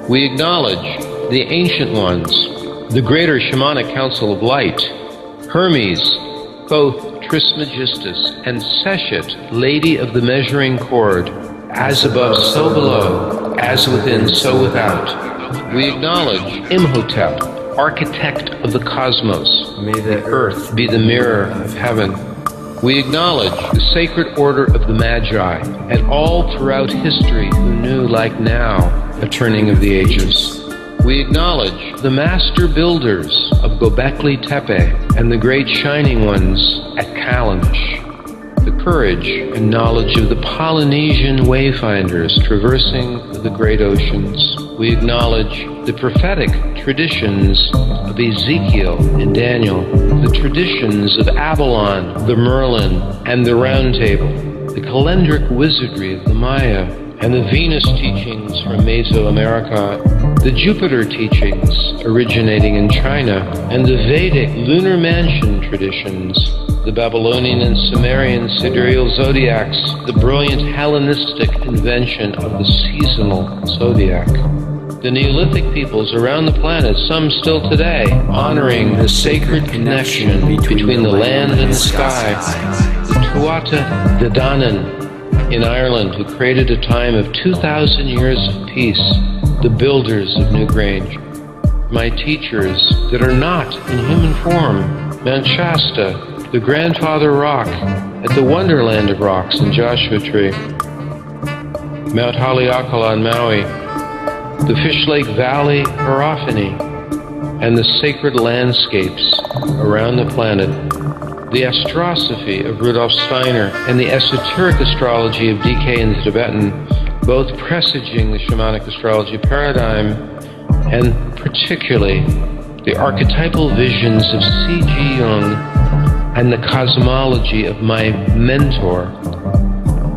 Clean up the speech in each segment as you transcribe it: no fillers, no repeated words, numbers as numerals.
We acknowledge the Ancient Ones, the Greater Shamanic Council of Light, Hermes, both Trismegistus and Seshet, Lady of the Measuring Cord, as above, so below, as within, so without. We acknowledge Imhotep, architect of the cosmos. May the earth be the mirror of heaven. We acknowledge the sacred order of the Magi, and all throughout history who knew, like now, a turning of the ages. We acknowledge the master builders of Göbekli Tepe and the great shining ones at Kalash, the courage and knowledge of the Polynesian wayfinders traversing the great oceans. We acknowledge the prophetic traditions of Ezekiel and Daniel, the traditions of Avalon, the Merlin, and the Round Table, the calendric wizardry of the Maya, and the Venus teachings from Mesoamerica, the Jupiter teachings originating in China, and the Vedic lunar mansion traditions, the Babylonian and Sumerian sidereal zodiacs, the brilliant Hellenistic invention of the seasonal zodiac. The Neolithic peoples around the planet, some still today, honoring the sacred connection between the land and the sky. The Tuatha De Danann in Ireland, who created a time of 2,000 years of peace, the builders of Newgrange. My teachers that are not in human form, Mount Shasta, the Grandfather Rock at the Wonderland of Rocks in Joshua Tree, Mount Haleakala on Maui, the Fish Lake Valley, Hierophany, and the sacred landscapes around the planet, the astrosophy of Rudolf Steiner, and the esoteric astrology of DK in Tibetan, both presaging the shamanic astrology paradigm, and particularly the archetypal visions of C.G. Jung and the cosmology of my mentor,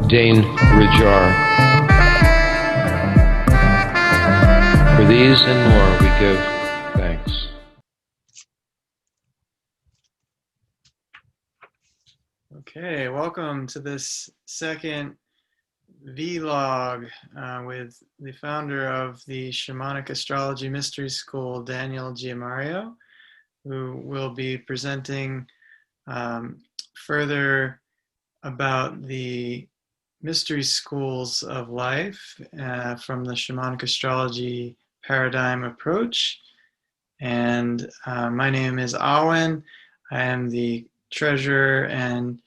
Dane Rijar. For these and more we give thanks. Okay, welcome to this second vlog with the founder of the Shamanic Astrology Mystery School, Daniel Giamario, who will be presenting further about the mystery schools of life from the Shamanic Astrology paradigm approach. And my name is Awen. I am the treasurer and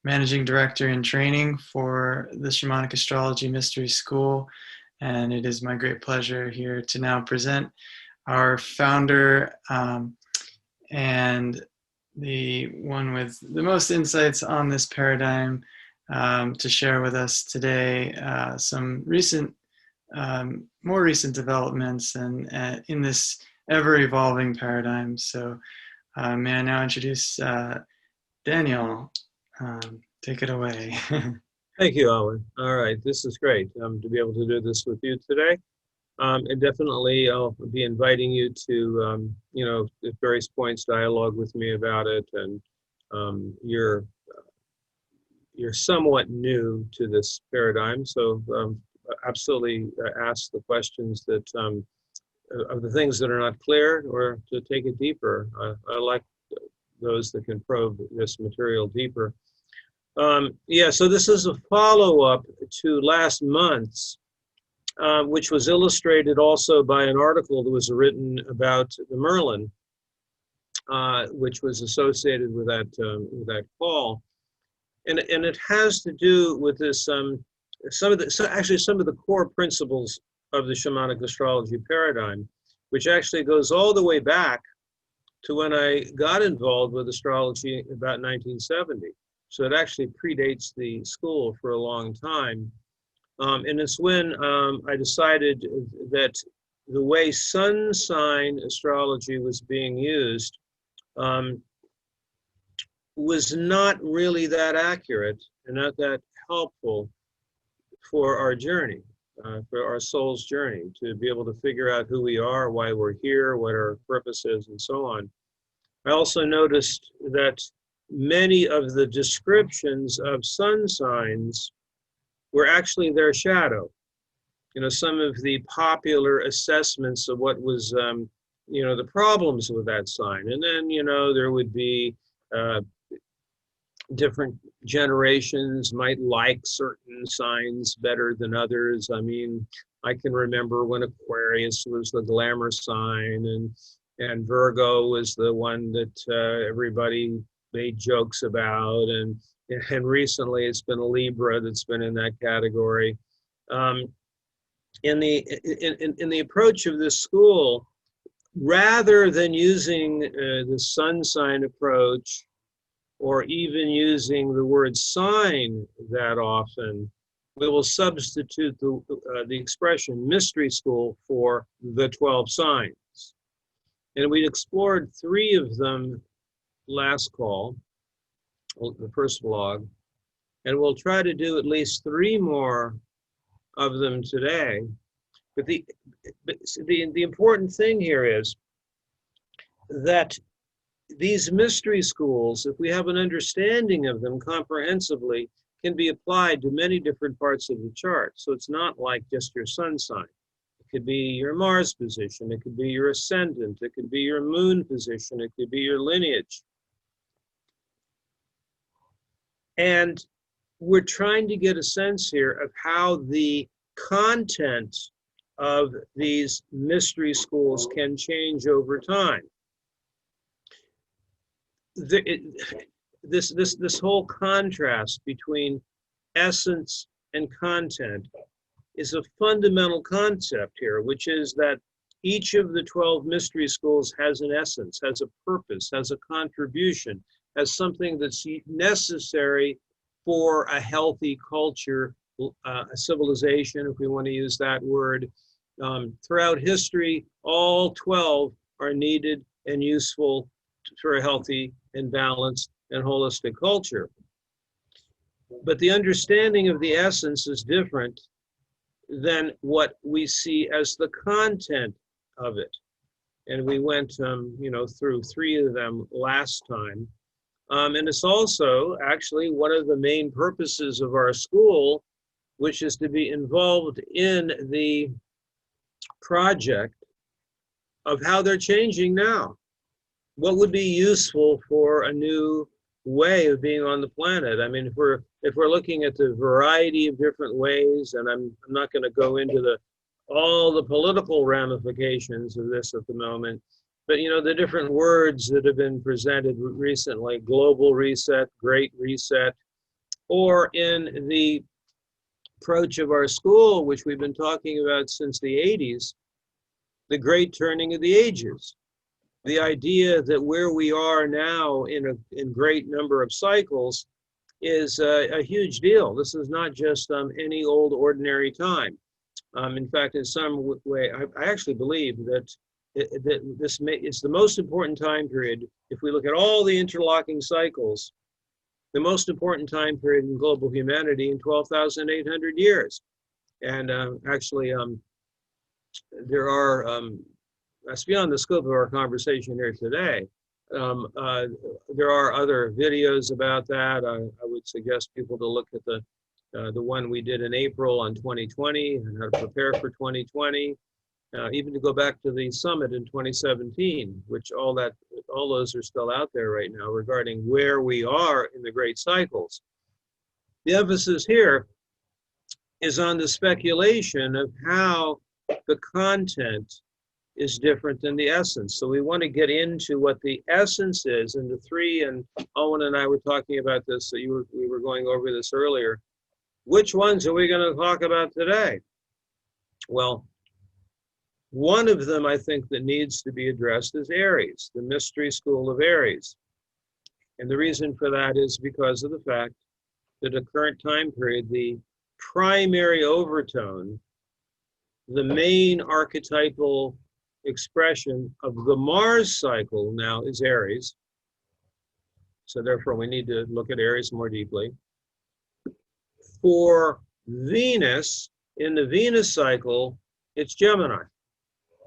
managing director in training for the Shamanic Astrology Mystery School. And it is my great pleasure here to now present our founder and the one with the most insights on this paradigm to share with us today some recent more recent developments and in this ever-evolving paradigm. So may I now introduce Daniel. Take it away. Thank you, Owen. All right, this is great to be able to do this with you today. And definitely I'll be inviting you to, at various points, dialogue with me about it. And you're somewhat new to this paradigm, so absolutely ask the questions that of the things that are not clear, or to take it deeper. I like those that can probe this material deeper. So this is a follow-up to last month's, which was illustrated also by an article that was written about the Merlin, which was associated with that call. And it has to do with this, some of the core principles of the shamanic astrology paradigm, which actually goes all the way back to when I got involved with astrology about 1970. So it actually predates the school for a long time. And it's when I decided that the way sun sign astrology was being used was not really that accurate and not that helpful for our journey, for our soul's journey, to be able to figure out who we are, why we're here, what our purpose is, and so on. I also noticed that many of the descriptions of sun signs were actually their shadow. some of the popular assessments of what was, the problems with that sign. And then, there would be different generations might like certain signs better than others. I mean, I can remember when Aquarius was the glamour sign, and Virgo was the one that everybody made jokes about, and recently it's been a Libra that's been in that category. In the approach of this school, rather than using the sun sign approach, or even using the word sign that often, we will substitute the expression mystery school for the 12 signs. And we explored 3 of them last call, the first vlog, and we'll try to do at least 3 more of them today. But the important thing here is that these mystery schools, if we have an understanding of them comprehensively, can be applied to many different parts of the chart. So it's not like just your sun sign. It could be your Mars position. It could be your ascendant. It could be your moon position. It could be your lineage. And we're trying to get a sense here of how the content of these mystery schools can change over time. This whole contrast between essence and content is a fundamental concept here, which is that each of the 12 mystery schools has an essence, has a purpose, has a contribution, has something that's necessary for a healthy culture, a civilization, if we want to use that word. Throughout history, all 12 are needed and useful for a healthy and balanced and holistic culture. But the understanding of the essence is different than what we see as the content of it. And we went, through 3 of them last time. And it's also actually one of the main purposes of our school, which is to be involved in the project of how they're changing now. What would be useful for a new way of being on the planet? I mean, if we're looking at the variety of different ways, and I'm not going to go into all the political ramifications of this at the moment, but the different words that have been presented recently: global reset, great reset, or in the approach of our school, which we've been talking about since the 80s, the great turning of the ages. The idea that where we are now in great number of cycles is a huge deal. This is not just any old ordinary time. In fact, in some way, I actually believe that this is the most important time period. If we look at all the interlocking cycles, the most important time period in global humanity in 12,800 years. And actually, there are, that's beyond the scope of our conversation here today. There are other videos about that. I would suggest people to look at the one we did in April on 2020 and how to prepare for 2020. Even to go back to the summit in 2017, which all those are still out there right now regarding where we are in the great cycles. The emphasis here is on the speculation of how the content is different than the essence. So we want to get into what the essence is, and the 3, and Owen and I were talking about this, so we were going over this earlier. Which ones are we going to talk about today? Well, one of them I think that needs to be addressed is Aries, the mystery school of Aries. And the reason for that is because of the fact that at the current time period, the primary overtone, the main archetypal expression of the Mars cycle now is Aries. So therefore we need to look at Aries more deeply. For Venus, in the Venus cycle, it's Gemini.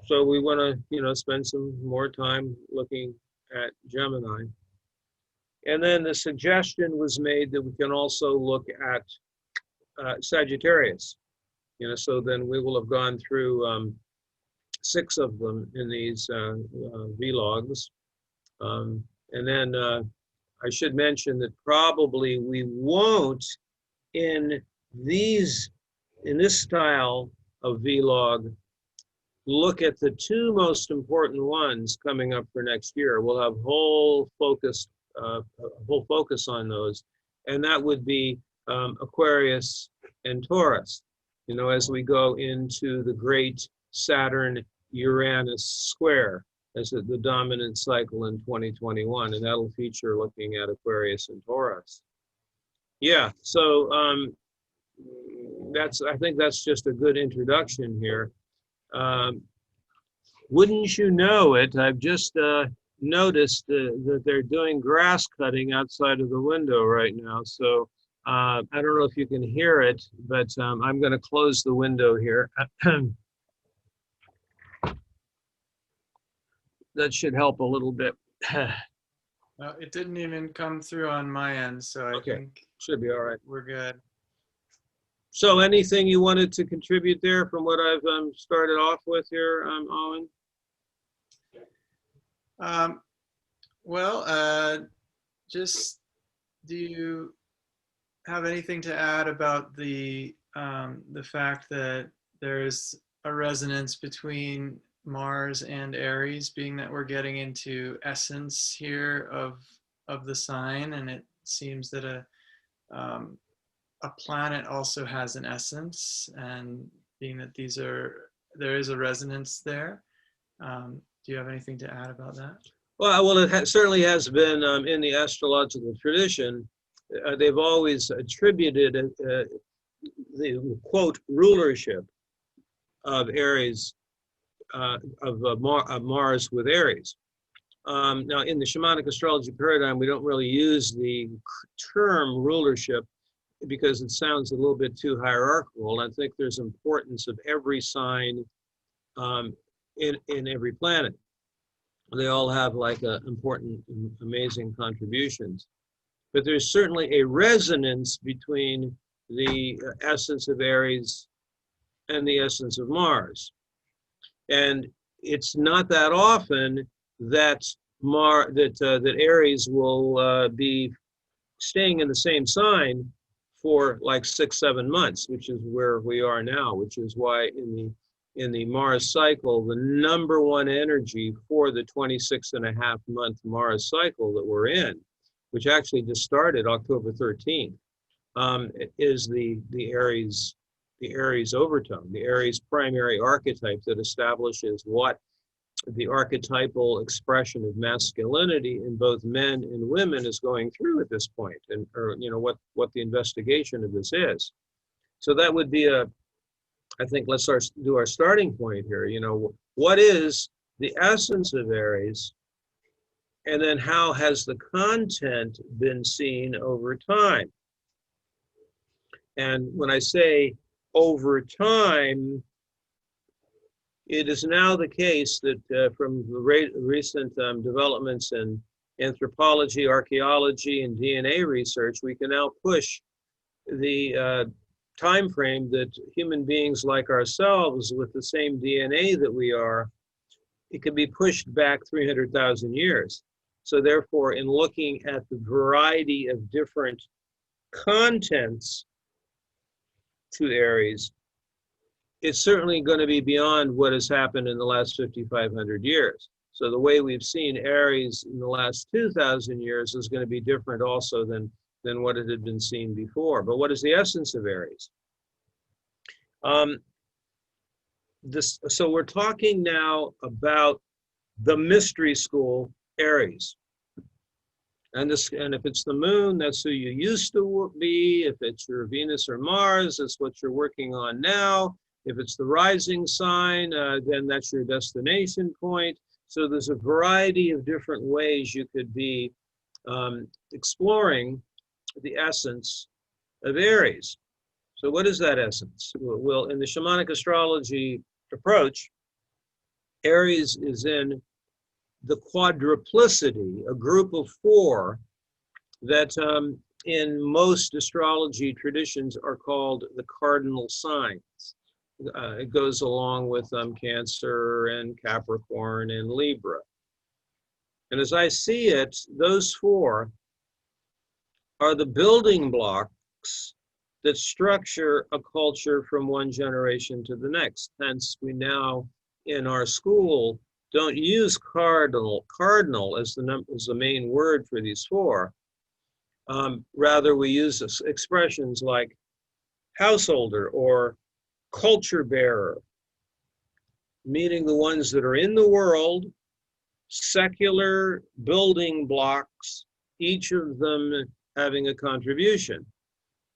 So we want to, spend some more time looking at Gemini. And then the suggestion was made that we can also look at Sagittarius. So then we will have gone through 6 of them in these vlogs. And then I should mention that probably we won't in this style of vlog look at the 2 most important ones coming up for next year. We'll have whole focus on those, and that would be Aquarius and Taurus. As we go into the great Saturn-Uranus square as the dominant cycle in 2021, and that'll feature looking at Aquarius and Taurus. Yeah, so I think that's just a good introduction here. Wouldn't you know it, I've just noticed that they're doing grass cutting outside of the window right now. So I don't know if you can hear it, but I'm going to close the window here. That should help a little bit. It didn't even come through on my end, so I think should be all right. We're good. So anything you wanted to contribute there from what I've started off with here, Owen? Just do you have anything to add about the fact that there's a resonance between Mars and Aries, being that we're getting into essence here of the sign, and it seems that a planet also has an essence, and being that there is a resonance there. Do you have anything to add about that? Well, it certainly has been in the astrological tradition. They've always attributed the quote rulership of Aries, of Mars with Aries. Now, in the shamanic astrology paradigm, we don't really use the term rulership because it sounds a little bit too hierarchical. I think there's importance of every sign in every planet. They all have like important, amazing contributions. But there's certainly a resonance between the essence of Aries and the essence of Mars. And it's not that often that Aries will be staying in the same sign for like 6-7 months, which is where we are now, which is why in the Mars cycle, the #1 energy for the 26.5-month Mars cycle that we're in, which actually just started October 13th, is the Aries overtone, the Aries primary archetype that establishes what the archetypal expression of masculinity in both men and women is going through at this point, and what the investigation of this is. So that would be I think let's do our starting point here. What is the essence of Aries, and then how has the content been seen over time? And when I say over time, it is now the case that from the recent developments in anthropology, archaeology, and DNA research, we can now push the time frame that human beings like ourselves with the same DNA that we are, it can be pushed back 300,000 years. So therefore, in looking at the variety of different contents to Aries, it's certainly going to be beyond what has happened in the last 5,500 years. So the way we've seen Aries in the last 2,000 years is going to be different also than what it had been seen before. But what is the essence of Aries? So we're talking now about the mystery school, Aries. And if it's the moon, that's who you used to be. If it's your Venus or Mars, that's what you're working on now. If it's the rising sign, then that's your destination point. So there's a variety of different ways you could be exploring the essence of Aries. So what is that essence? Well, in the shamanic astrology approach, Aries is in the quadruplicity, a group of 4 that in most astrology traditions are called the cardinal signs. it goes along with Cancer and Capricorn and Libra. And as I see it, those four are the building blocks that structure a culture from one generation to the next. Hence, we now in our school don't use cardinal as the main word for these four. Rather, we use expressions like householder or culture bearer, meaning the ones that are in the world, secular building blocks, each of them having a contribution.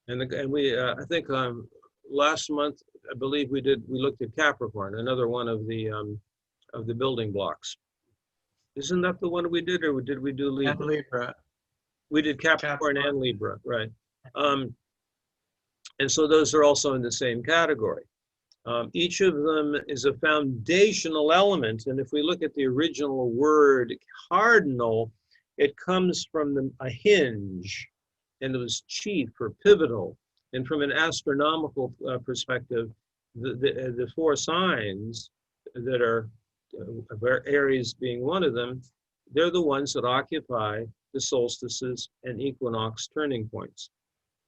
And we, I think last month, I believe we looked at Capricorn, another one of the building blocks. Isn't that the one we did, or did we do Libra? And Libra. We did Capricorn and Libra, right? And so those are also in the same category. Each of them is a foundational element, and if we look at the original word cardinal, it comes from a hinge, and it was chief or pivotal. And from an astronomical perspective, the four signs that are Aries being one of them, they're the ones that occupy the solstices and equinox turning points.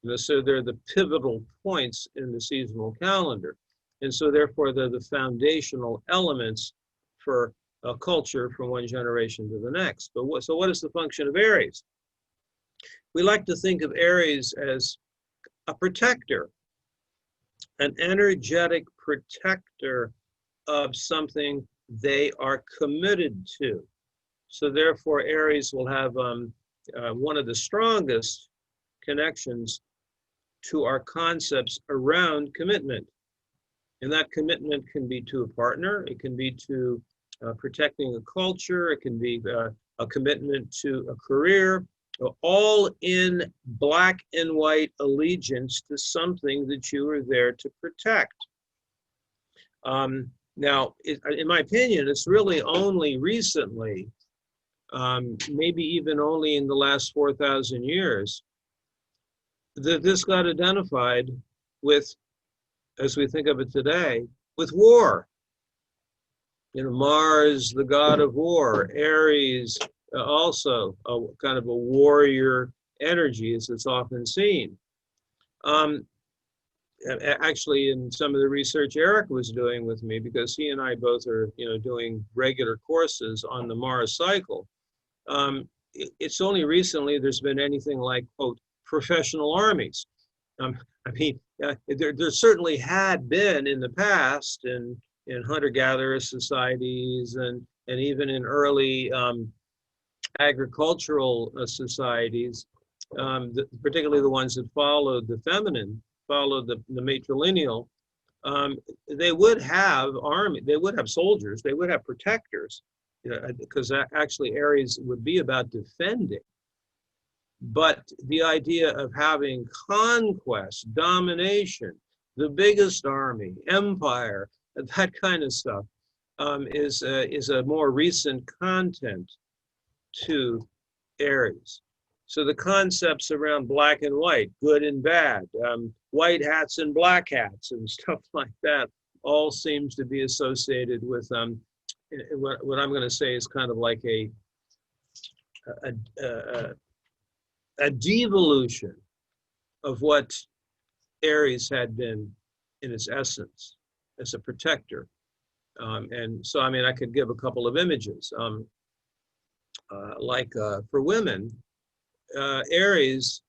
And so they're the pivotal points in the seasonal calendar. And so therefore they're the foundational elements for a culture from one generation to the next. But so what is the function of Aries? We like to think of Aries as a protector, an energetic protector of something they are committed to. So therefore Aries will have one of the strongest connections to our concepts around commitment. And that commitment can be to a partner, it can be to protecting a culture, it can be a commitment to a career, all in black and white allegiance to something that you are there to protect. Now, in my opinion, it's really only recently, maybe even only in the last 4,000 years, that this got identified with, as we think of it today, with war. You know, Mars, the god of war, Aries, also a kind of a warrior energy, as it's often seen. Actually, in some of the research Eric was doing with me, because he and I both are, doing regular courses on the Mars cycle. It's only recently there's been anything like, quote, professional armies. There certainly had been in the past in hunter-gatherer societies and even in early agricultural societies, particularly the ones that followed the feminine, followed the matrilineal, they would have army, they would have soldiers, they would have protectors, because actually Aries would be about defending. But the idea of having conquest, domination, the biggest army, empire, that kind of stuff is a more recent content to Aries. So the concepts around black and white, good and bad, white hats and black hats and stuff like that, all seems to be associated with what I'm going to say is kind of like a devolution of what Aries had been in its essence as a protector. And so, I could give a couple of images. For women, Aries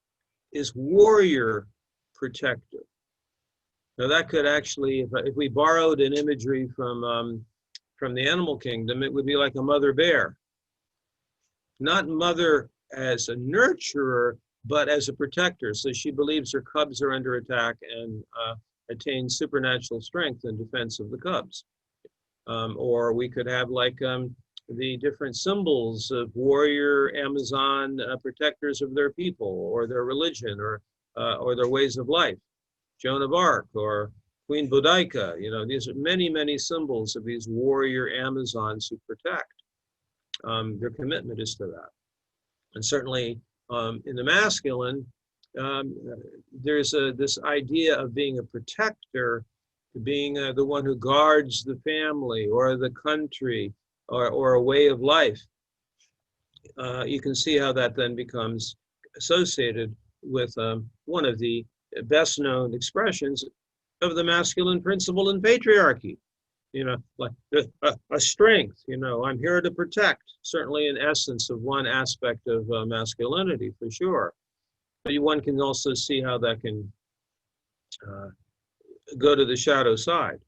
is warrior protector. Now that could actually, if we borrowed an imagery from the animal kingdom, it would be like a mother bear. Not mother as a nurturer, but as a protector. So she believes her cubs are under attack and attains supernatural strength in defense of the cubs. Or we could have like the different symbols of warrior Amazon protectors of their people or their religion or their ways of life. Joan of Arc or Queen Boudica, these are many, many symbols of these warrior Amazons who protect. Their commitment is to that. And certainly in the masculine, there's this idea of being a protector to being the one who guards the family or the country or a way of life. You can see how that then becomes associated with one of the best known expressions of the masculine principle in patriarchy. Like a strength, I'm here to protect, certainly an essence of one aspect of masculinity for sure. But one can also see how that can go to the shadow side.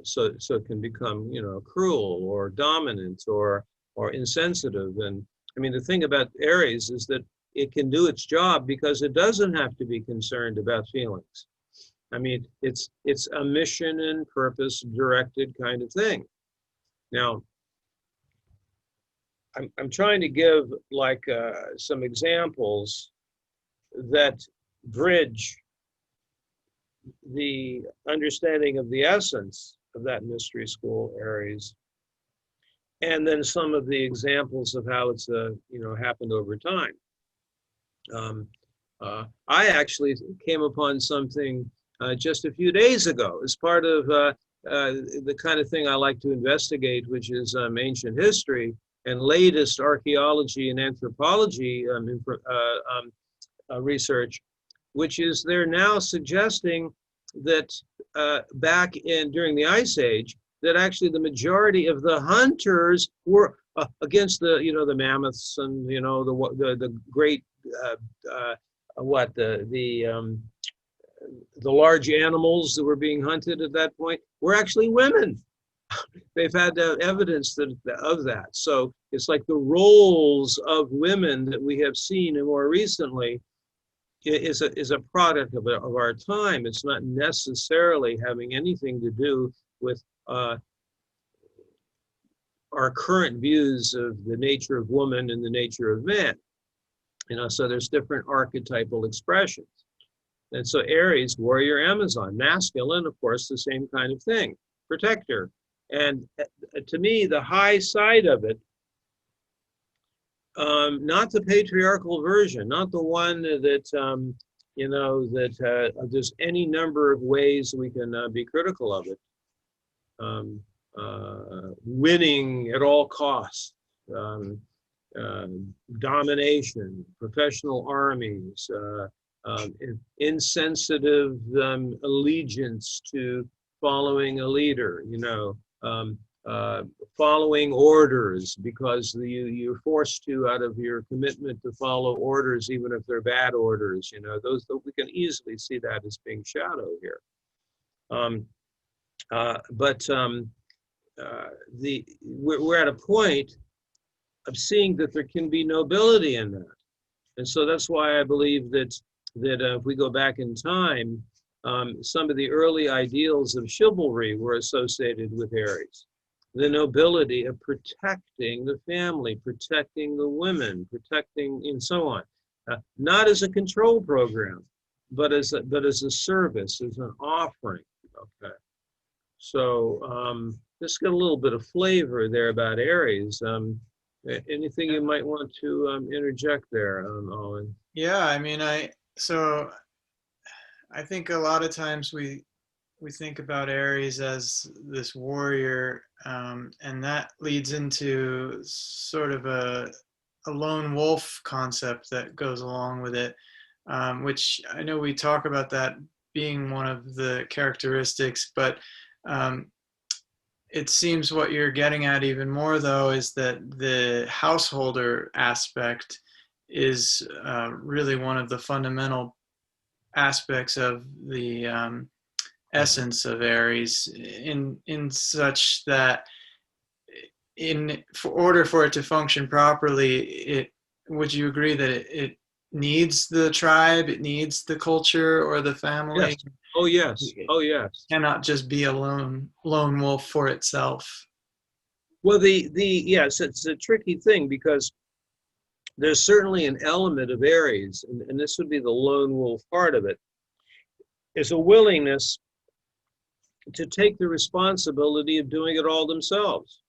So it can become, cruel or dominant or insensitive. And I mean, the thing about Aries is that it can do its job because it doesn't have to be concerned about feelings. I mean, it's a mission and purpose directed kind of thing. Now, I'm trying to give like some examples that bridge the understanding of the essence of that mystery school, Aries, and then some of the examples of how it's happened over time. I actually came upon something just a few days ago as part of the kind of thing I like to investigate, which is ancient history and latest archaeology and anthropology research, which is they're now suggesting that back during the Ice Age, that actually the majority of the hunters were against the mammoths and the great the large animals that were being hunted at that point were actually women. They've had evidence of that. So it's like the roles of women that we have seen and more recently is a product of our time. It's not necessarily having anything to do with our current views of the nature of woman and the nature of man. So there's different archetypal expressions. And so Aries, warrior, Amazon, masculine, of course, the same kind of thing, protector. And to me, the high side of it, not the patriarchal version, not the one that, there's any number of ways we can be critical of it. Winning at all costs, domination, professional armies, insensitive allegiance to following a leader, following orders because you're forced to out of your commitment to follow orders, even if they're bad orders. Those we can easily see that as being shadow here. We're at a point of seeing that there can be nobility in that, and so that's why I believe that if we go back in time, some of the early ideals of chivalry were associated with Aries. The nobility of protecting the family, protecting the women, protecting and so on. Not as a control program, but as a service, as an offering. Okay. So just get a little bit of flavor there about Aries. Anything you might want to interject there, Owen? Yeah, I mean, I think a lot of times we think about Aries as this warrior, and that leads into sort of a lone wolf concept that goes along with it, which I know we talk about that being one of the characteristics, but it seems what you're getting at even more, though, is that the householder aspect is really one of the fundamental aspects of the essence of Aries, in such that for order for it to function properly, would you agree that it needs the tribe, it needs the culture or the family? Yes. Oh yes. Oh yes. It cannot just be a lone wolf for itself. Well, yes, it's a tricky thing because there's certainly an element of Aries, and this would be the lone wolf part of it, is a willingness to take the responsibility of doing it all themselves.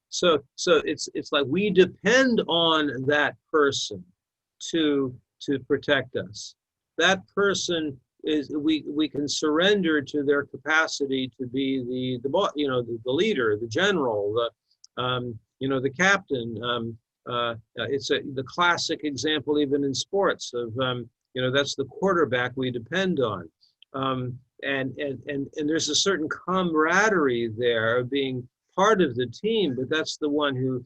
So it's like we depend on that person to protect us. That person is we can surrender to their capacity to be the boss, the leader, the general, the captain. It's the classic example even in sports of that's the quarterback we depend on, and there's a certain camaraderie there of being part of the team, but that's the one who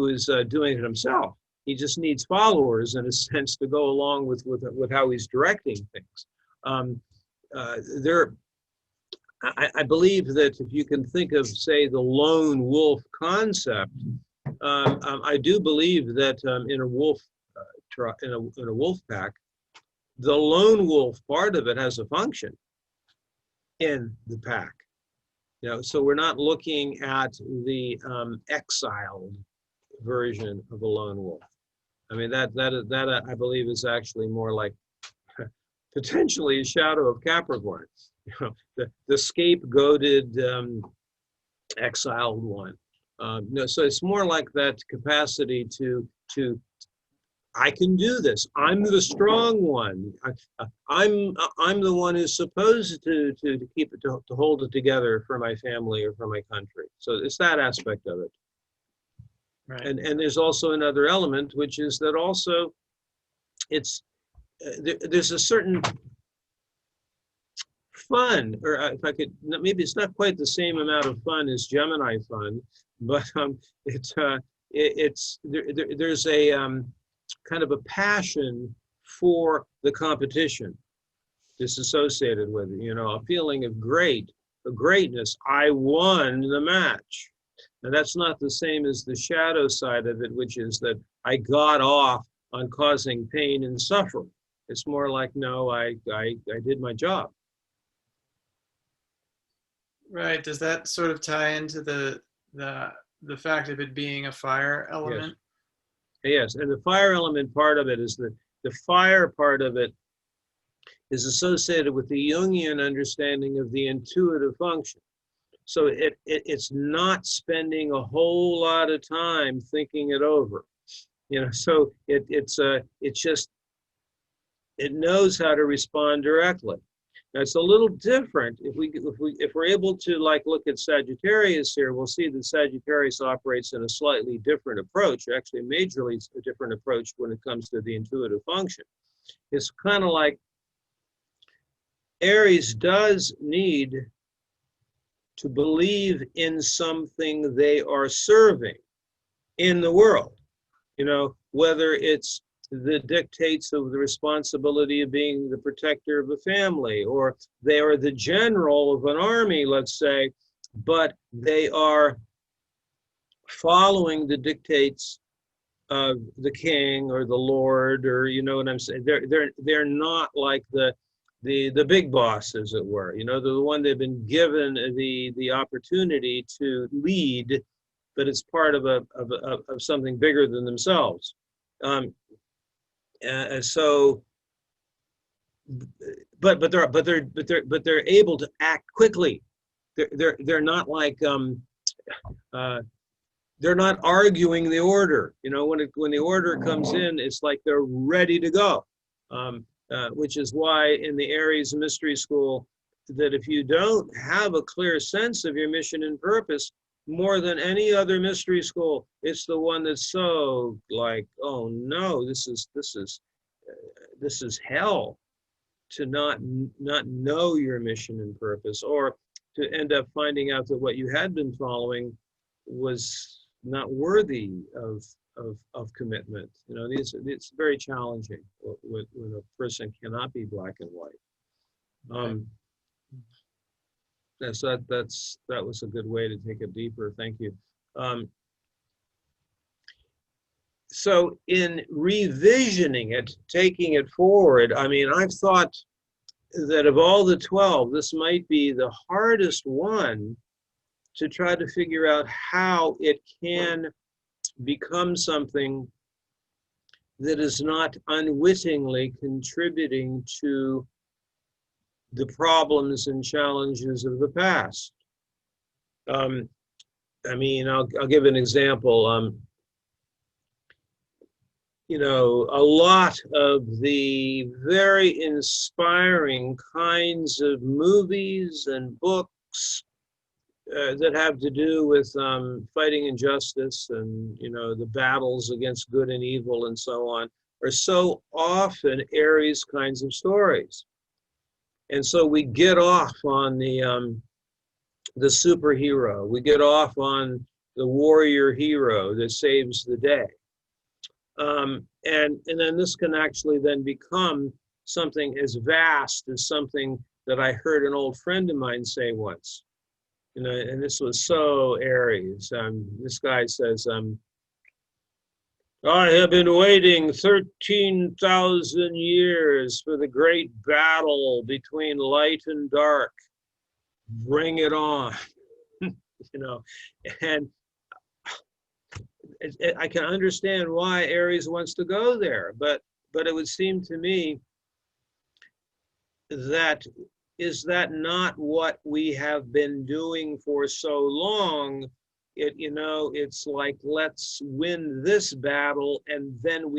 is doing it himself. He just needs followers in a sense to go along with how he's directing things. I believe that if you can think of, say, the lone wolf concept, I do believe that in a wolf in a wolf pack, the lone wolf part of it has a function in the pack. So we're not looking at the exiled version of a lone wolf. I mean, that I believe is actually more like potentially a shadow of Capricorn, the scapegoated exiled one. So it's more like that capacity to I can do this. I'm the strong one. I'm the one who's supposed to keep it to hold it together for my family or for my country. So it's that aspect of it. Right. And there's also another element, which is that also it's there's a certain fun, or if I could, maybe it's not quite the same amount of fun as Gemini fun, but there's a kind of a passion for the competition disassociated with it, a feeling of greatness. I won the match. Now that's not the same as the shadow side of it, which is that I got off on causing pain and suffering. It's more like, no, I did my job. Right. Does that sort of tie into the fact of it being a fire element? Yes, and the fire element part of it is that the fire part of it is associated with the Jungian understanding of the intuitive function. So it's not spending a whole lot of time thinking it over, So it knows how to respond directly. Now it's a little different. If we're able to look at Sagittarius here, we'll see that Sagittarius operates in a slightly different approach, actually majorly a different approach when it comes to the intuitive function. It's kind of like Aries does need to believe in something they are serving in the world, whether it's the dictates of the responsibility of being the protector of a family, or they are the general of an army, let's say, but they are following the dictates of the king or the lord, or what I'm saying. They're not like the big boss, as it were. They're the one they've been given the opportunity to lead, but it's part of something bigger than themselves. So, but they're able to act quickly. They're not like they're not arguing the order. When the order comes in, it's like they're ready to go. Which is why in the Aries mystery school, that if you don't have a clear sense of your mission and purpose, more than any other mystery school, it's the one that's so like, oh no, this is hell, to not know your mission and purpose, or to end up finding out that what you had been following was not worthy of commitment. It's very challenging when a person cannot be black and white. That was a good way to take it deeper. Thank you. So in revisioning it, taking it forward, I've thought that of all the 12, this might be the hardest one to try to figure out how it can become something that is not unwittingly contributing to the problems and challenges of the past. I'll give an example. you know, a lot of the very inspiring kinds of movies and books that have to do with fighting injustice and, you know, the battles against good and evil and so on, are so often Aries kinds of stories. And so we get off on the superhero. We get off on the warrior hero that saves the day. And then this can actually then become something as vast as something that I heard an old friend of mine say once. You know, and this was so Aries. This guy says, I have been waiting 13,000 years for the great battle between light and dark. Bring it on. You know, and I can understand why Aries wants to go there, but it would seem to me that is that not what we have been doing for so long? You know, it's like, let's win this battle, and then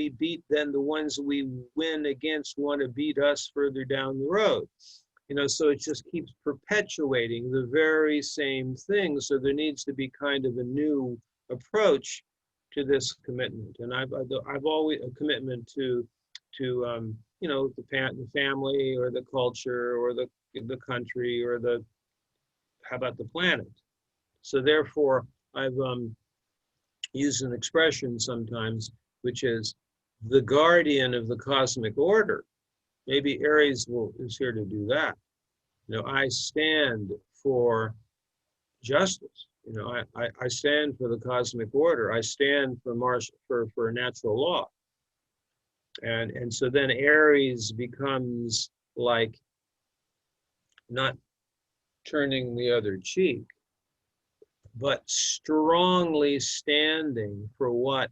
then the ones we win against want to beat us further down the road. You know, so it just keeps perpetuating the very same thing. So there needs to be kind of a new approach to this commitment. And I've always a commitment to you know, the family or the culture or the country or how about the planet. So therefore, I've used an expression sometimes, which is the guardian of the cosmic order. Maybe Aries is here to do that. You know, I stand for justice. You know, I stand for the cosmic order. I stand for natural law. And so then Aries becomes like not turning the other cheek, but strongly standing for what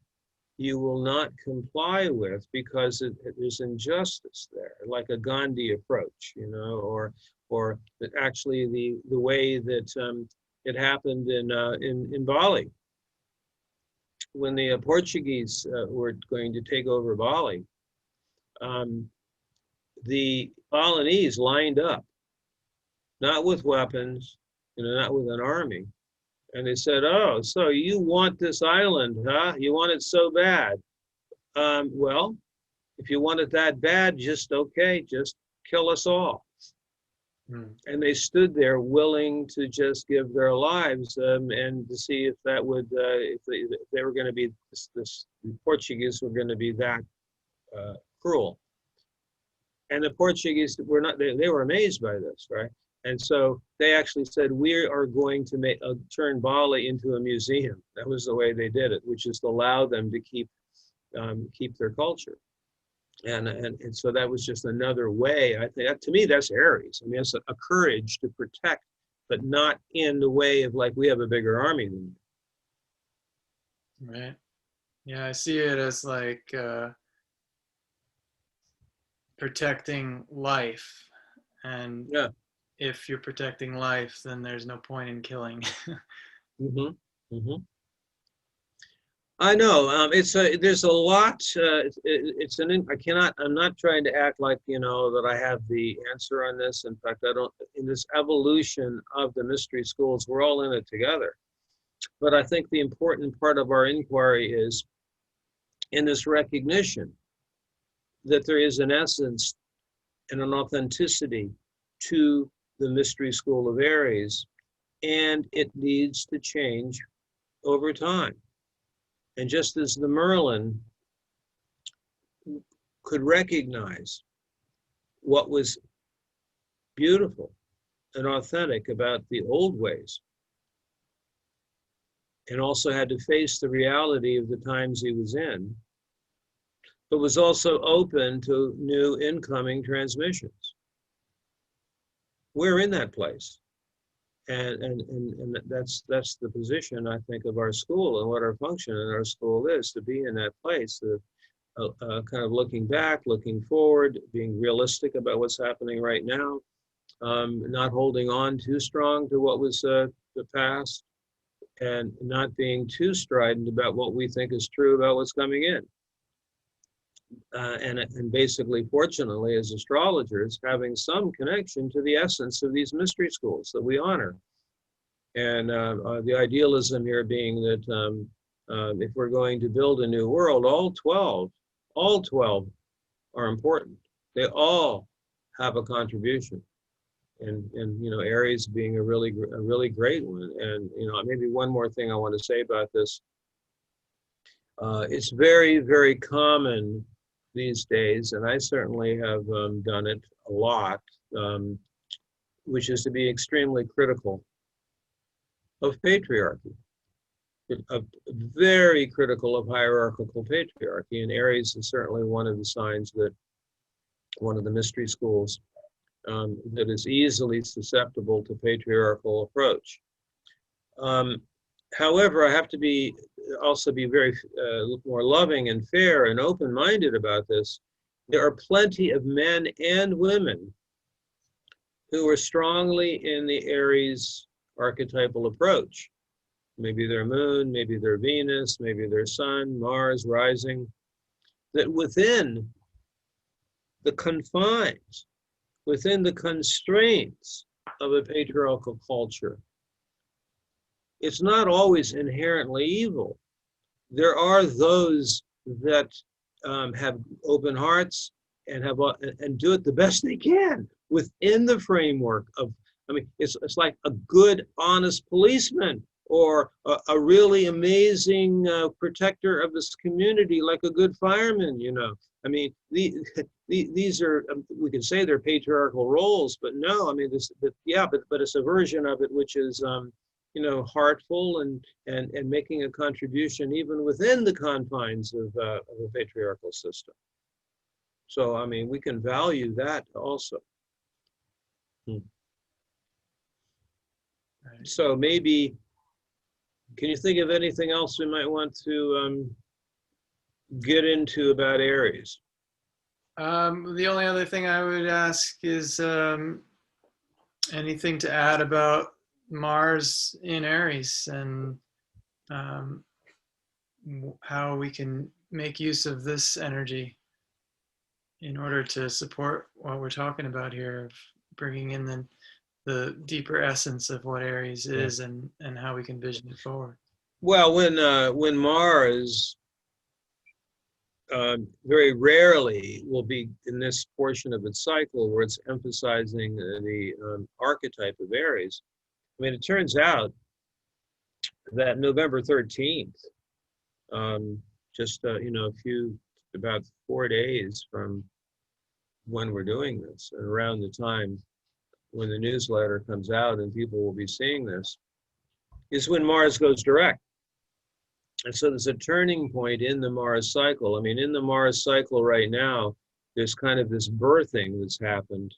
you will not comply with because there's injustice there, like a Gandhi approach, you know, or actually the way that it happened in Bali when the Portuguese were going to take over Bali. The Balinese lined up, not with weapons, you know, not with an army. And they said, oh, so you want this island, huh? You want it so bad. Well, if you want it that bad, just kill us all. And they stood there willing to just give their lives and to see if that would, if they were going to be, the Portuguese were going to be that cruel. And the Portuguese were not, they were amazed by this, right? And so they actually said, we are going to turn Bali into a museum. That was the way they did it, which is to allow them to keep their culture. And so that was just another way. I think to me, that's Aries. I mean, it's a courage to protect, but not in the way of like, we have a bigger army than you. Right. Yeah, I see it as like protecting life. And yeah. If you're protecting life, then there's no point in killing. Mm-hmm. Mm-hmm. I know. There's a lot. I'm not trying to act like, you know, that I have the answer on this. In fact, I don't. In this evolution of the mystery schools, we're all in it together. But I think the important part of our inquiry is in this recognition that there is an essence and an authenticity to the mystery school of Aries, and it needs to change over time. And just as the Merlin could recognize what was beautiful and authentic about the old ways, and also had to face the reality of the times he was in, but was also open to new incoming transmissions. We're in that place. And that's the position, I think, of our school and what our function in our school is, to be in that place of kind of looking back, looking forward, being realistic about what's happening right now, not holding on too strong to what was the past, and not being too strident about what we think is true about what's coming in. and basically, fortunately, as astrologers, having some connection to the essence of these mystery schools that we honor. And the idealism here being that if we're going to build a new world, all 12 are important. They all have a contribution. And you know, Aries being a really great one. And you know, maybe one more thing I want to say about this. It's very, very common these days, and I certainly have done it a lot, which is to be extremely critical of patriarchy, very critical of hierarchical patriarchy. And Aries is certainly one of the signs that, one of the mystery schools that is easily susceptible to patriarchal approach. However, I have to also be very more loving and fair and open-minded about this. There are plenty of men and women who are strongly in the Aries archetypal approach. Maybe their moon, maybe their Venus, maybe their sun, Mars rising, that within the confines, within the constraints of a patriarchal culture, it's not always inherently evil. There are those that have open hearts and do it the best they can within the framework of, I mean, it's like a good, honest policeman, or a really amazing protector of this community, like a good fireman, you know. I mean, these are, we can say they're patriarchal roles, but no, I mean, but it's a version of it which is, you know, heartful and making a contribution even within the confines of a patriarchal system. So, I mean, we can value that also. So maybe, can you think of anything else we might want to get into about Aries? The only other thing I would ask is anything to add about Mars in Aries, and how we can make use of this energy in order to support what we're talking about here, of bringing in the deeper essence of what Aries is, and how we can vision it forward. Well, when Mars very rarely will be in this portion of its cycle where it's emphasizing the archetype of Aries. I mean, it turns out that November 13th, just you know, about 4 days from when we're doing this, and around the time when the newsletter comes out and people will be seeing this, is when Mars goes direct. And so there's a turning point in the Mars cycle. I mean, in the Mars cycle right now, there's kind of this birthing that's happened,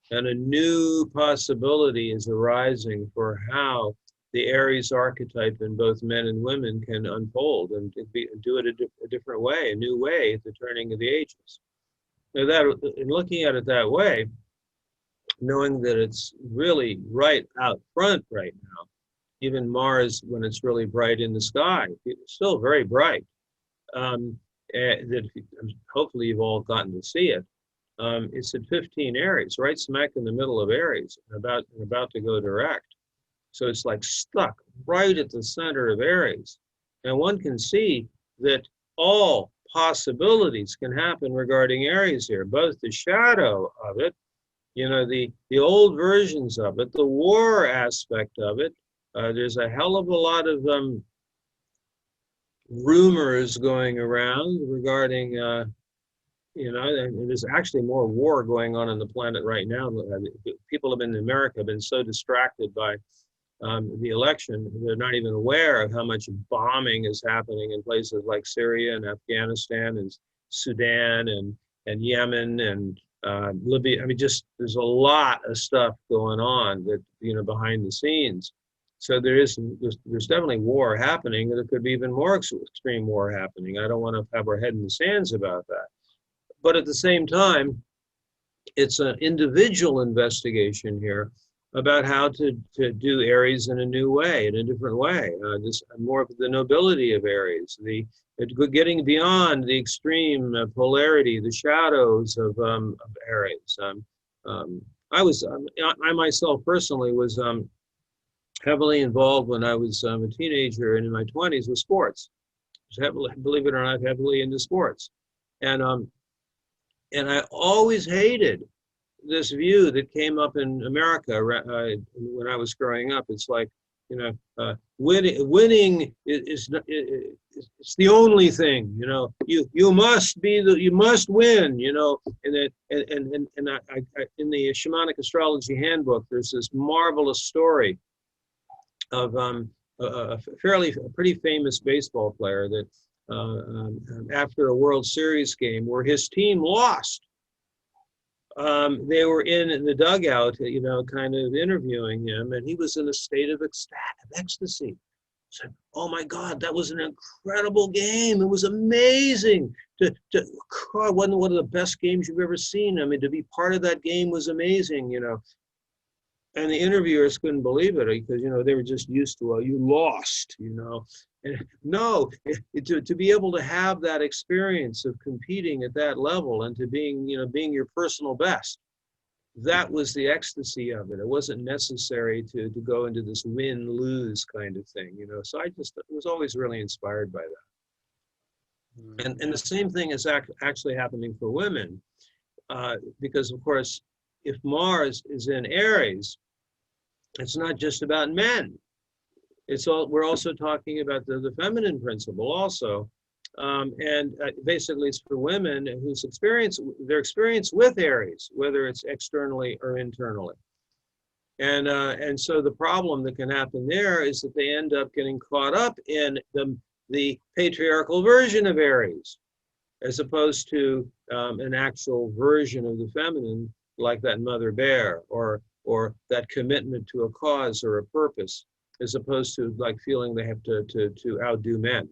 and a new possibility is arising for how the Aries archetype in both men and women can unfold and do it a different way, a new way at the turning of the ages. Now, that, in looking at it that way, knowing that it's really right out front right now, even Mars, when it's really bright in the sky, it's still very bright. Hopefully you've all gotten to see it. It's at 15 Aries, right smack in the middle of Aries, and about to go direct. So it's like stuck right at the center of Aries. And one can see that all possibilities can happen regarding Aries here, both the shadow of it, you know, the old versions of it, the war aspect of it. There's a hell of a lot of rumors going around regarding, you know, and there's actually more war going on the planet right now. People in America have been so distracted by the election, they're not even aware of how much bombing is happening in places like Syria and Afghanistan and Sudan and Yemen and Libya. I mean, just there's a lot of stuff going on that, you know, behind the scenes. So there's definitely war happening. There could be even more extreme war happening. I don't want to have our head in the sands about that. But at the same time, it's an individual investigation here about how to do Aries in a new way, in a different way. This more of the nobility of Aries, getting beyond the extreme polarity, the shadows of Aries. I myself personally was heavily involved when I was a teenager and in my 20s with sports. Believe it or not, heavily into sports, and I always hated this view that came up in America when I was growing up. It's like, winning is it's the only thing. You must win. And in the Shamanic Astrology Handbook, there's this marvelous story of a pretty famous baseball player that after a World Series game where his team lost. They were in the dugout, kind of interviewing him, and he was in a state of ecstasy. Said, "Oh my God, that was an incredible game! It was amazing. One of the best games you've ever seen. I mean, to be part of that game was amazing, And the interviewers couldn't believe it because they were just used to, you lost, And no, to be able to have that experience of competing at that level and to being your personal best, that was the ecstasy of it. It wasn't necessary to go into this win-lose kind of thing, So I just was always really inspired by that. And the same thing is actually happening for women, because of course, if Mars is in Aries, it's not just about men. We're also talking about the feminine principle also, and basically it's for women whose their experience with Aries, whether it's externally or internally, and so the problem that can happen there is that they end up getting caught up in the patriarchal version of Aries, as opposed to an actual version of the feminine, like that mother bear or that commitment to a cause or a purpose, as opposed to like feeling they have to outdo men.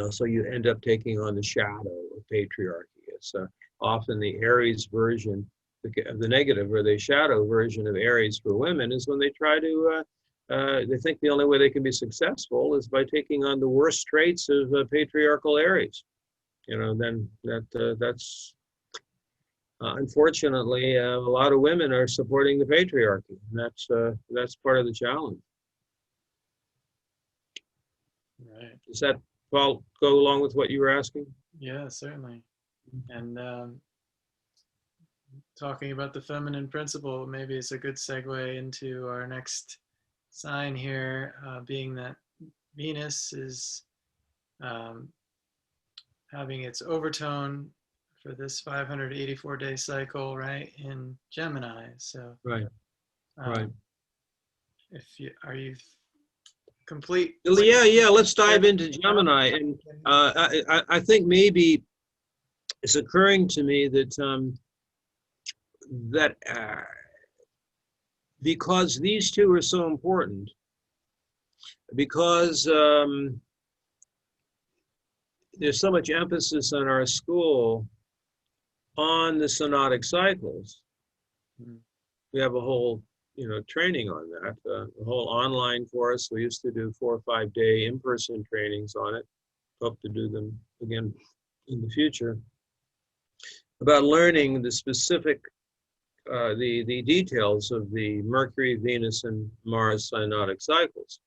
So you end up taking on the shadow of patriarchy. It's often the Aries version, the negative or the shadow version of Aries for women is when they try to, they think the only way they can be successful is by taking on the worst traits of patriarchal Aries. Then that's unfortunately, a lot of women are supporting the patriarchy, and that's part of the challenge. Right. Does that go along with what you were asking? Yeah, certainly. And talking about the feminine principle, maybe it's a good segue into our next sign here, being that Venus is having its overtone for this 584-day cycle, right, in Gemini. So, right. Are you complete? Yeah. Let's dive into Gemini, and I think maybe it's occurring to me that because these two are so important, because there's so much emphasis on our school on the synodic cycles. We have a whole, training on that, a whole online course. We used to do 4 or 5 day in-person trainings on it. Hope to do them again in the future, about learning the specific, the details of the Mercury, Venus, and Mars synodic cycles.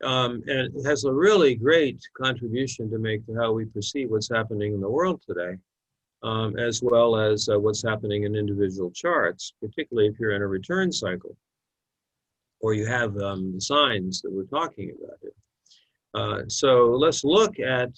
And it has a really great contribution to make to how we perceive what's happening in the world today. As well as what's happening in individual charts, particularly if you're in a return cycle, or you have the signs that we're talking about here. So let's look at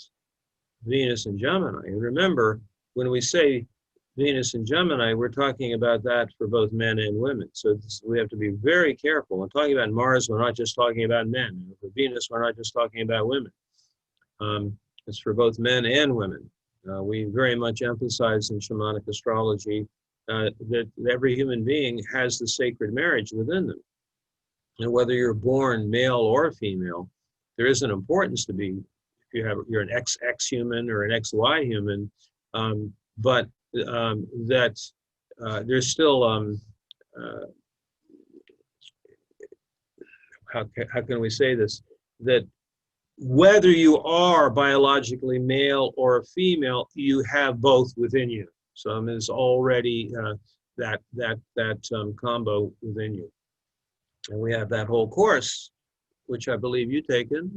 Venus and Gemini. And remember, when we say Venus and Gemini, we're talking about that for both men and women. So we have to be very careful. When talking about Mars, we're not just talking about men. For Venus, we're not just talking about women. It's for both men and women. We very much emphasize in shamanic astrology that every human being has the sacred marriage within them. And whether you're born male or female, there is an importance to be, if you're an XX human or an XY human, but that there's still how can we say this? That whether you are biologically male or female, you have both within you. So there's already that combo within you. And we have that whole course, which I believe you've taken,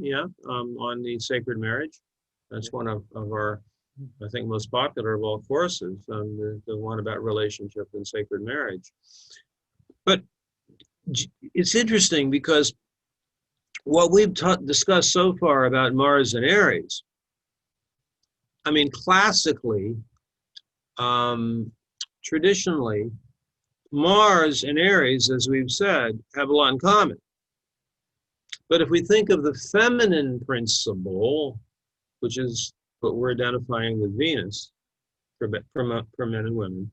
on the sacred marriage. That's one of our, I think, most popular of all courses, the one about relationship and sacred marriage. But it's interesting because what we've discussed so far about Mars and Aries, I mean, classically, traditionally, Mars and Aries, as we've said, have a lot in common. But if we think of the feminine principle, which is what we're identifying with Venus for men and women,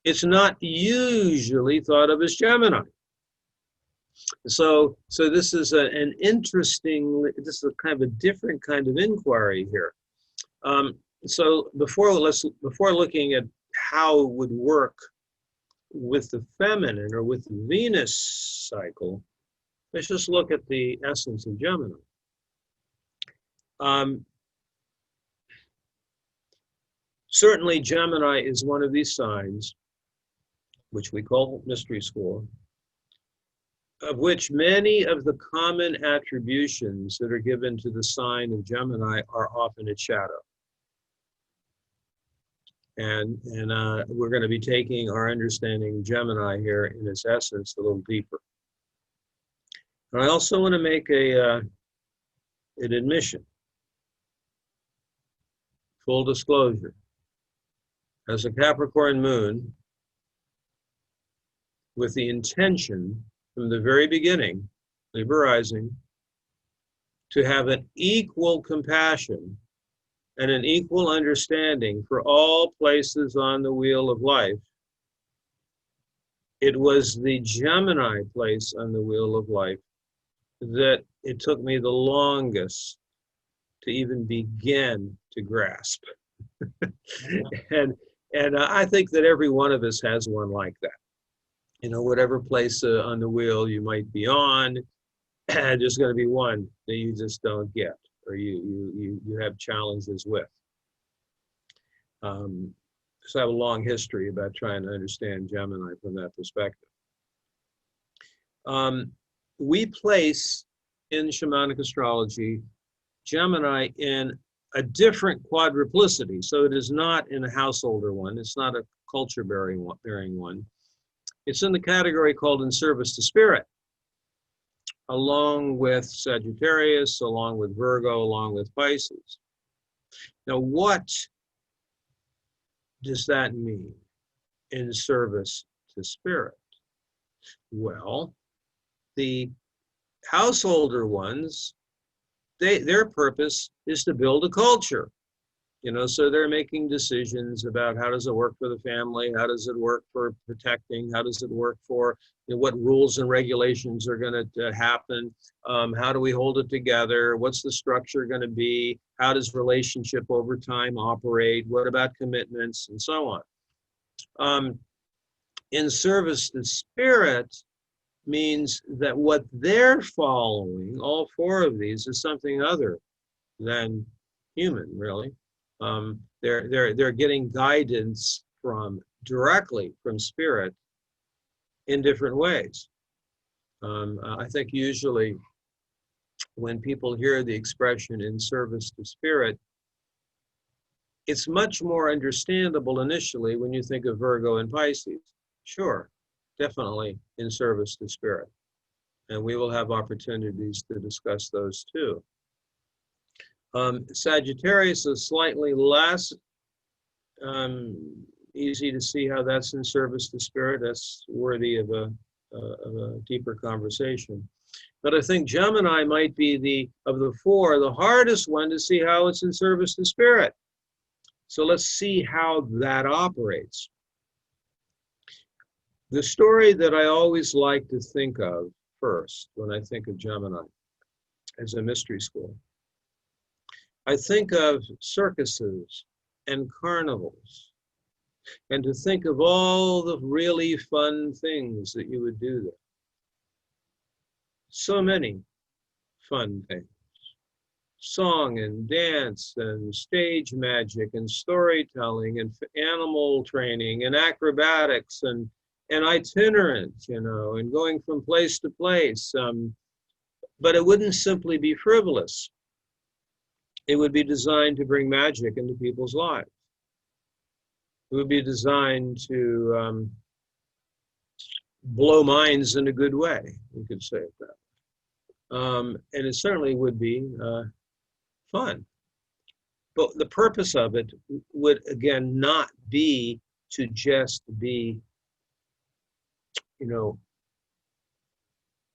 it's not usually thought of as Gemini. So this is an interesting, this is a kind of a different kind of inquiry here. So before looking at how it would work with the feminine or with the Venus cycle, let's just look at the essence of Gemini. Certainly Gemini is one of these signs, which we call mystery school, of which many of the common attributions that are given to the sign of Gemini are often its shadow. And we're going to be taking our understanding of Gemini here in its essence a little deeper. And I also want to make an admission, full disclosure. As a Capricorn moon, with the intention from the very beginning, Libra rising, to have an equal compassion and an equal understanding for all places on the wheel of life, it was the Gemini place on the wheel of life that it took me the longest to even begin to grasp. And I think that every one of us has one like that. You know, whatever place on the wheel you might be on, there's going to be one that you just don't get, or you have challenges with. So I have a long history about trying to understand Gemini from that perspective. We place in shamanic astrology Gemini in a different quadruplicity. So it is not in a householder one. It's not a culture-bearing one. It's in the category called in service to spirit, along with Sagittarius, along with Virgo, along with Pisces. Now, what does that mean, in service to spirit? Well, the householder ones, their purpose is to build a culture. You know, so they're making decisions about how does it work for the family, how does it work for protecting, how does it work for, you know, what rules and regulations are going to happen, how do we hold it together, what's the structure going to be, how does relationship over time operate, what about commitments, and so on. In service to spirit means that what they're following, all four of these, is something other than human, really. They're getting guidance directly from spirit in different ways. I think usually when people hear the expression in service to spirit, it's much more understandable initially when you think of Virgo and Pisces. Sure, definitely in service to spirit. And we will have opportunities to discuss those too. Sagittarius is slightly less easy to see how that's in service to spirit. That's worthy of a deeper conversation. But I think Gemini might be of the four, the hardest one to see how it's in service to spirit. So let's see how that operates. The story that I always like to think of first when I think of Gemini as a mystery school, I think of circuses and carnivals and to think of all the really fun things that you would do there. So many fun things. Song and dance and stage magic and storytelling and animal training and acrobatics and itinerant, you know, and going from place to place. But it wouldn't simply be frivolous. It would be designed to bring magic into people's lives. It would be designed to blow minds in a good way, we could say it that way. And it certainly would be fun. But the purpose of it would, again, not be to just be, you know,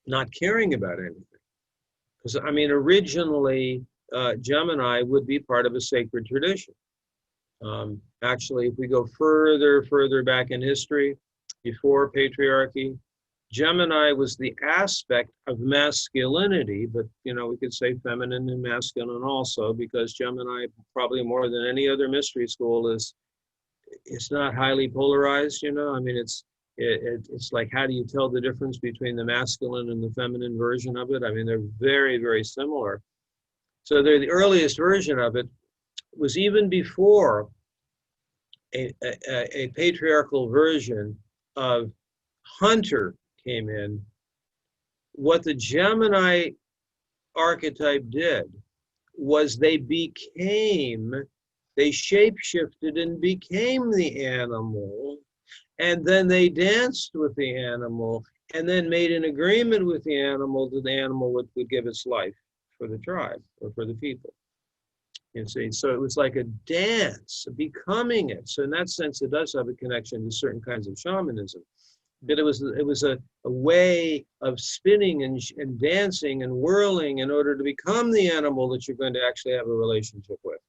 not caring about anything. Because, I mean, originally, Gemini would be part of a sacred tradition. Actually, if we go further back in history, before patriarchy, Gemini was the aspect of masculinity, but, you know, we could say feminine and masculine also, because Gemini, probably more than any other mystery school, it's not highly polarized, you know. I mean, it's like, how do you tell the difference between the masculine and the feminine version of it? I mean, they're very similar. So they're the earliest version of it was even before a patriarchal version of hunter came in. What the Gemini archetype did was they shape-shifted and became the animal, and then they danced with the animal, and then made an agreement with the animal that the animal would give its life for the tribe or for the people. You see, so it was like a dance, becoming it. So in that sense, it does have a connection to certain kinds of shamanism. But it was a way of spinning and dancing and whirling in order to become the animal that you're going to actually have a relationship with.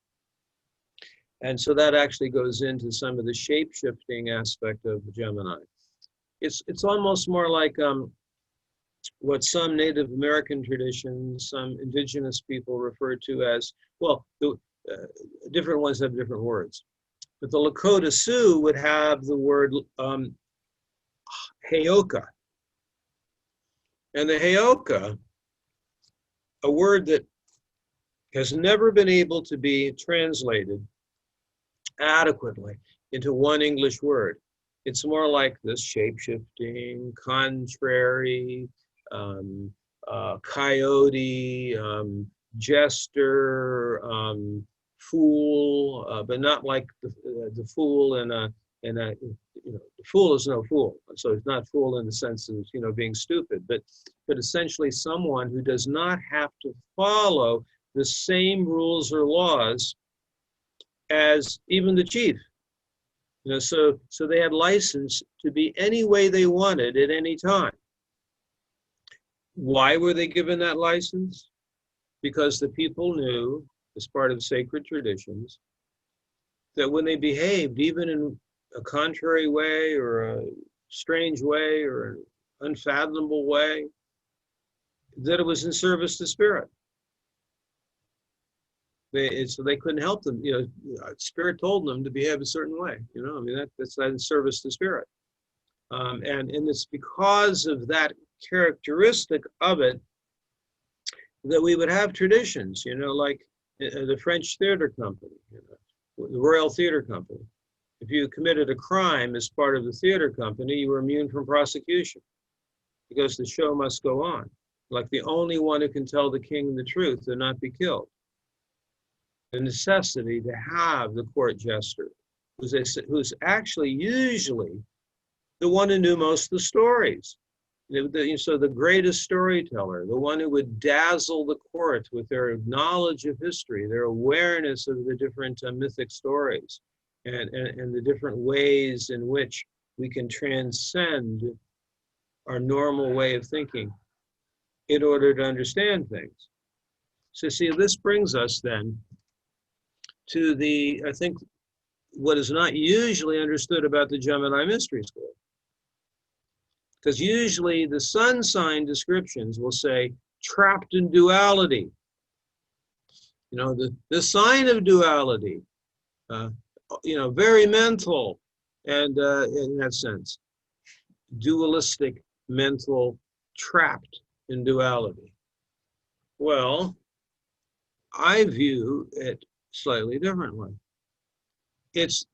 And so that actually goes into some of the shape-shifting aspect of Gemini. It's almost more like what some Native American traditions, some indigenous people refer to as, well, different ones have different words. But the Lakota Sioux would have the word Heyoka. And the Heyoka, a word that has never been able to be translated adequately into one English word. It's more like this shape-shifting, contrary, coyote, jester, fool, but not like the fool in a, you know, the fool is no fool. So it's not fool in the sense of, you know, being stupid, but essentially someone who does not have to follow the same rules or laws as even the chief. You know, so they had license to be any way they wanted at any time. Why were they given that license? Because the people knew, as part of sacred traditions, that when they behaved, even in a contrary way or a strange way or an unfathomable way, that it was in service to spirit. So they couldn't help them. You know, spirit told them to behave a certain way. You know, I mean, that's in service to spirit. And it's because of that characteristic of it that we would have traditions, you know, like the French theater company, you know, the Royal Theater Company. If you committed a crime as part of the theater company, you were immune from prosecution because the show must go on. Like the only one who can tell the king the truth and not be killed. The necessity to have the court jester, who's actually usually the one who knew most of the stories. So the greatest storyteller, the one who would dazzle the court with their knowledge of history, their awareness of the different mythic stories, and the different ways in which we can transcend our normal way of thinking in order to understand things. So see, this brings us then to I think, what is not usually understood about the Gemini Mystery School. Because usually the sun sign descriptions will say, trapped in duality. You know, the sign of duality, you know, very mental, And in that sense, dualistic mental, trapped in duality. Well, I view it slightly differently. It's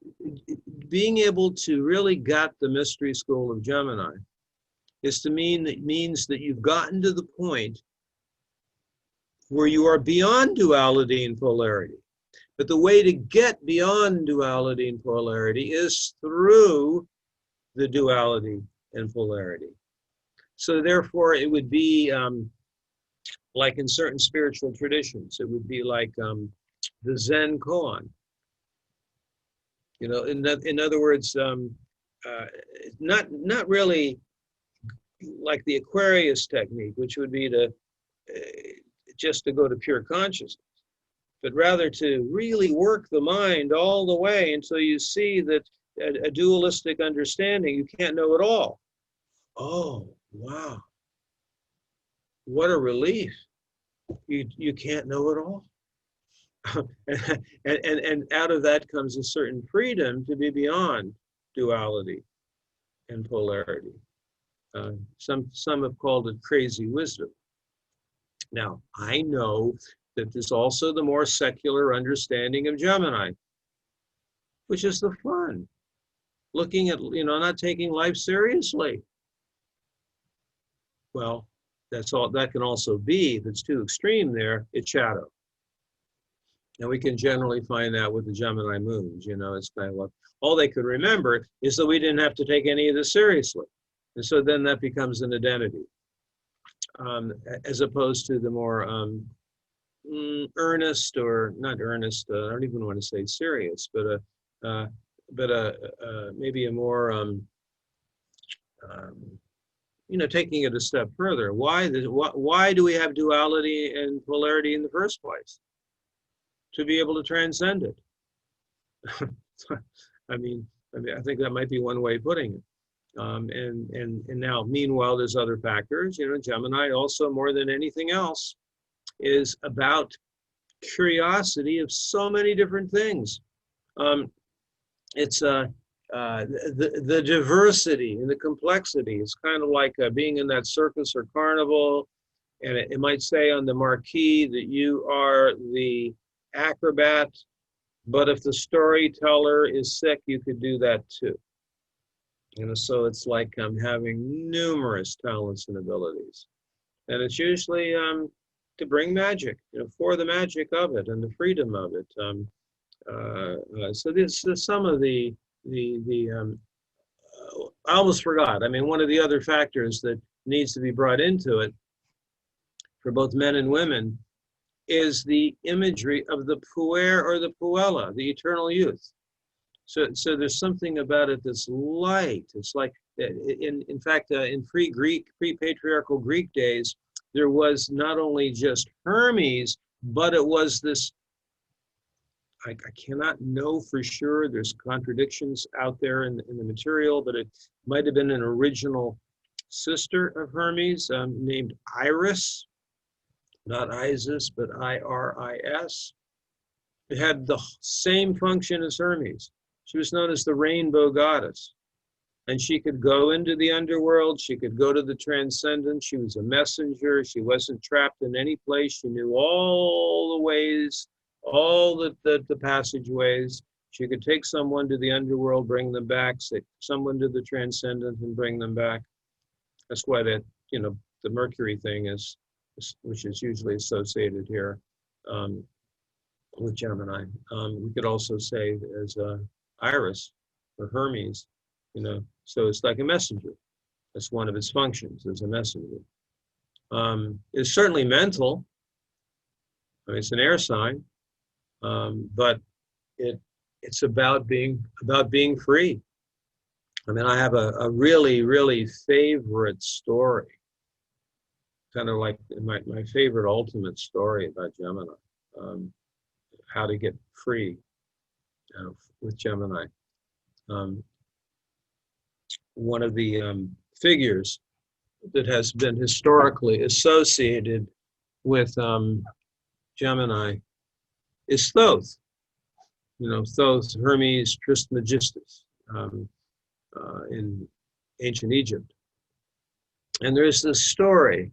being able to really get the mystery school of Gemini is to means that you've gotten to the point where you are beyond duality and polarity. But the way to get beyond duality and polarity is through the duality and polarity. So therefore, it would be like in certain spiritual traditions, it would be like the Zen koan. You know, in other words, not really like the Aquarius technique, which would be to just to go to pure consciousness, but rather to really work the mind all the way until you see that a dualistic understanding, you can't know it all. Oh, wow. What a relief. You can't know it all. and out of that comes a certain freedom to be beyond duality and polarity. Some have called it crazy wisdom. Now, I know that there's also the more secular understanding of Gemini, which is the fun. Looking at, not taking life seriously. Well, that can also be, if it's too extreme there, it's shadow. And we can generally find that with the Gemini moons, it's kind of like, all they could remember is that we didn't have to take any of this seriously. And so then that becomes an identity, as opposed to the more earnest, or not earnest, I don't even want to say serious, but maybe a more, taking it a step further. Why do we have duality and polarity in the first place? To be able to transcend it. I think that might be one way of putting it. And now, meanwhile, there's other factors. Gemini also, more than anything else, is about curiosity of so many different things. It's the diversity and the complexity. It's kind of like being in that circus or carnival, and it might say on the marquee that you are the acrobat, but if the storyteller is sick, you could do that too. So it's like having numerous talents and abilities, and it's usually to bring magic, for the magic of it and the freedom of it. So this is some of the I almost forgot. One of the other factors that needs to be brought into it for both men and women is the imagery of the puer or the puella, the eternal youth. So there's something about it that's light. It's like, in fact, in pre-patriarchal Greek days, there was not only just Hermes, but it was this, I cannot know for sure, there's contradictions out there in the material, but it might have been an original sister of Hermes named Iris, not Isis, but Iris. It had the same function as Hermes. She was known as the rainbow goddess. And she could go into the underworld. She could go to the transcendent. She was a messenger. She wasn't trapped in any place. She knew all the ways, all the passageways. She could take someone to the underworld, bring them back, someone to the transcendent and bring them back. That's why that, the Mercury thing is, which is usually associated here with Gemini. We could also say as Iris or Hermes, so it's like a messenger. That's one of its functions, as a messenger. It's certainly mental. It's an air sign, but it's about being free. I have a really, really favorite story, kind of like my favorite ultimate story about Gemini, how to get free with Gemini. One of the figures that has been historically associated with Gemini is Thoth. Thoth, Hermes Trismegistus. in ancient Egypt. And there's this story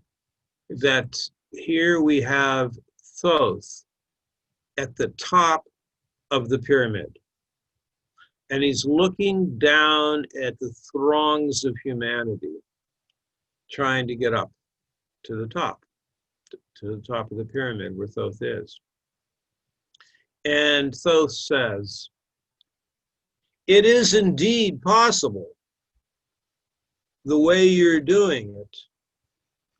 that here we have Thoth at the top of the pyramid. And he's looking down at the throngs of humanity, trying to get up to the top of the pyramid where Thoth is. And Thoth says, "It is indeed possible, the way you're doing it,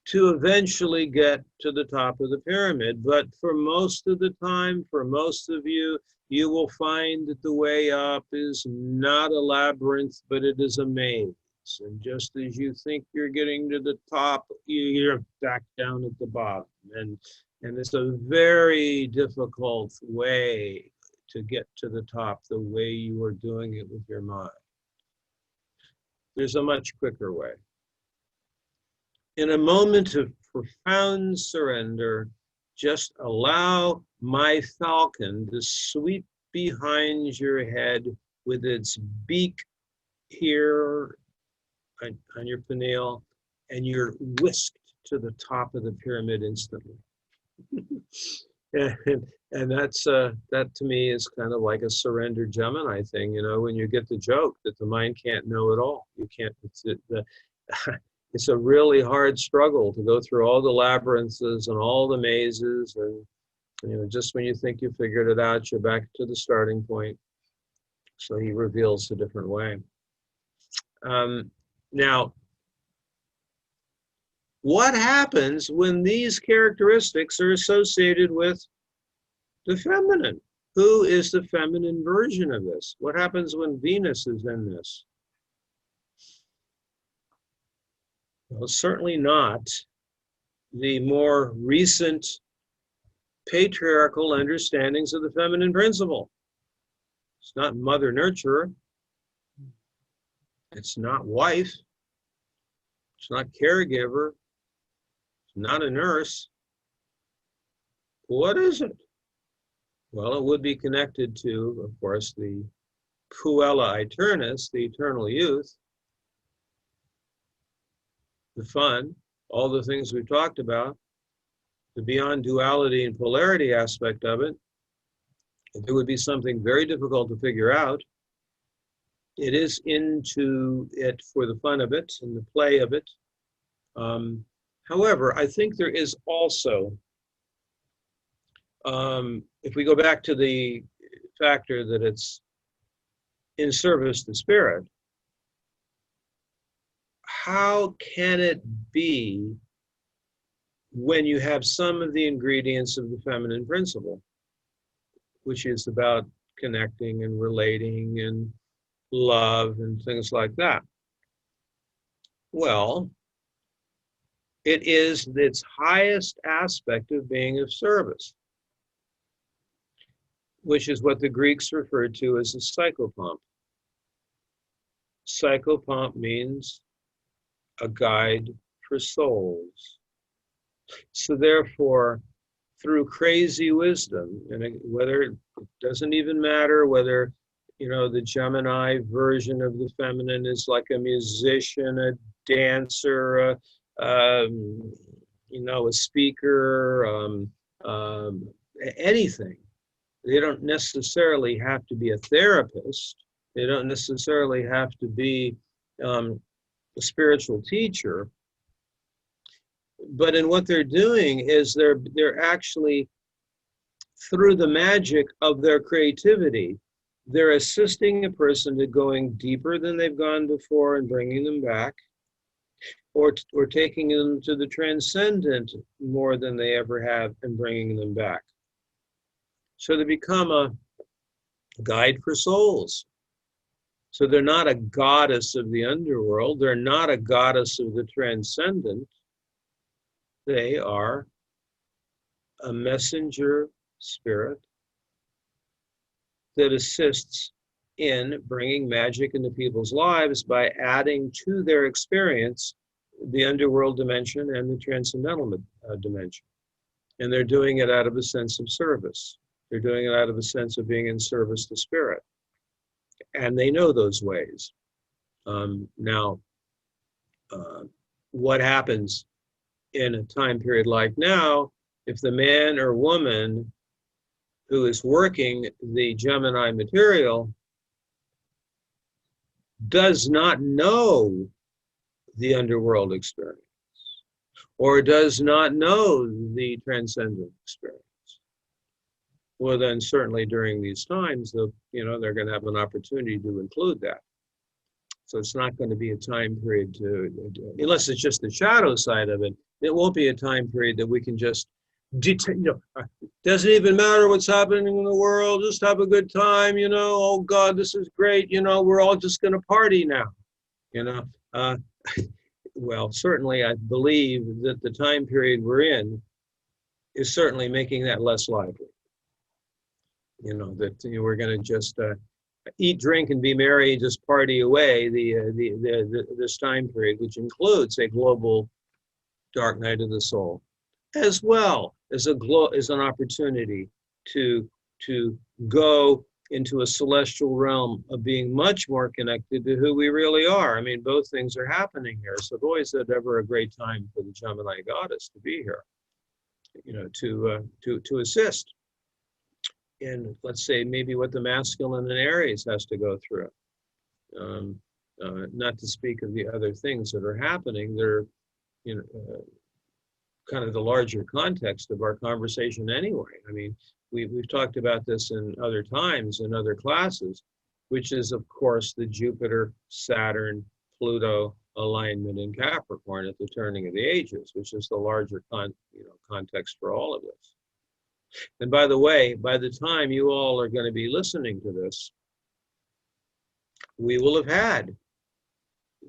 to eventually get to the top of the pyramid. But for most of the time, for most of you, you will find that the way up is not a labyrinth, but it is a maze. And just as you think you're getting to the top, you're back down at the bottom. And it's a very difficult way to get to the top, the way you are doing it with your mind. There's a much quicker way. In a moment of profound surrender, just allow my falcon to sweep behind your head with its beak here on your pineal, and you're whisked to the top of the pyramid instantly." And that's that to me is kind of like a surrender Gemini thing, you know, when you get the joke that the mind can't know it all. You can't. It's a really hard struggle to go through all the labyrinths and all the mazes, and you know, just when you think you figured it out, you're back to the starting point. So he reveals a different way. Now, what happens when these characteristics are associated with the feminine? Who is the feminine version of this? What happens when Venus is in this? Well, certainly not the more recent patriarchal understandings of the feminine principle. It's not mother nurturer. It's not wife. It's not caregiver. It's not a nurse. What is it? Well, it would be connected to, of course, the puella aeternis, the eternal youth, the fun, all the things we've talked about, the beyond duality and polarity aspect of it. It would be something very difficult to figure out. It is into it for the fun of it and the play of it. However, I think there is also, if we go back to the factor that it's in service to spirit, how can it be when you have some of the ingredients of the feminine principle, which is about connecting and relating and love and things like that? Well, it is its highest aspect of being of service, which is what the Greeks referred to as a psychopomp. Psychopomp means a guide for souls. So therefore, through crazy wisdom, and whether it doesn't even matter whether, you know, the Gemini version of the feminine is like a musician, a dancer, you know, a speaker, anything. They don't necessarily have to be a therapist. They don't necessarily have to be a spiritual teacher. But in what they're doing is they're actually, through the magic of their creativity, they're assisting a person to going deeper than they've gone before and bringing them back, or taking them to the transcendent more than they ever have and bringing them back. So they become a guide for souls. So they're not a goddess of the underworld. They're not a goddess of the transcendent. They are a messenger spirit that assists in bringing magic into people's lives by adding to their experience the underworld dimension and the transcendental dimension. And they're doing it out of a sense of service. They're doing it out of a sense of being in service to spirit. And they know those ways. Now, what happens in a time period like now, if the man or woman who is working the Gemini material does not know the underworld experience, or does not know the transcendent experience, well, then certainly during these times, they're going to have an opportunity to include that. So it's not going to be a time period unless it's just the shadow side of it, it won't be a time period that we can just, doesn't even matter what's happening in the world, just have a good time, oh God, this is great, we're all just going to party now, Well, certainly I believe that the time period we're in is certainly making that less likely. That we're going to just eat, drink, and be merry, just party away this time period, which includes a global dark night of the soul, as well as an opportunity to go into a celestial realm of being much more connected to who we really are. I mean, both things are happening here. So boy, is it ever a great time for the Gemini goddess to be here, to assist in, let's say, maybe what the masculine and Aries has to go through. Not to speak of the other things that are happening. They're, kind of the larger context of our conversation anyway. I mean, we've talked about this in other times, in other classes, which is, of course, the Jupiter, Saturn, Pluto alignment in Capricorn at the turning of the ages, which is the larger context for all of this. And by the way, by the time you all are going to be listening to this, we will have had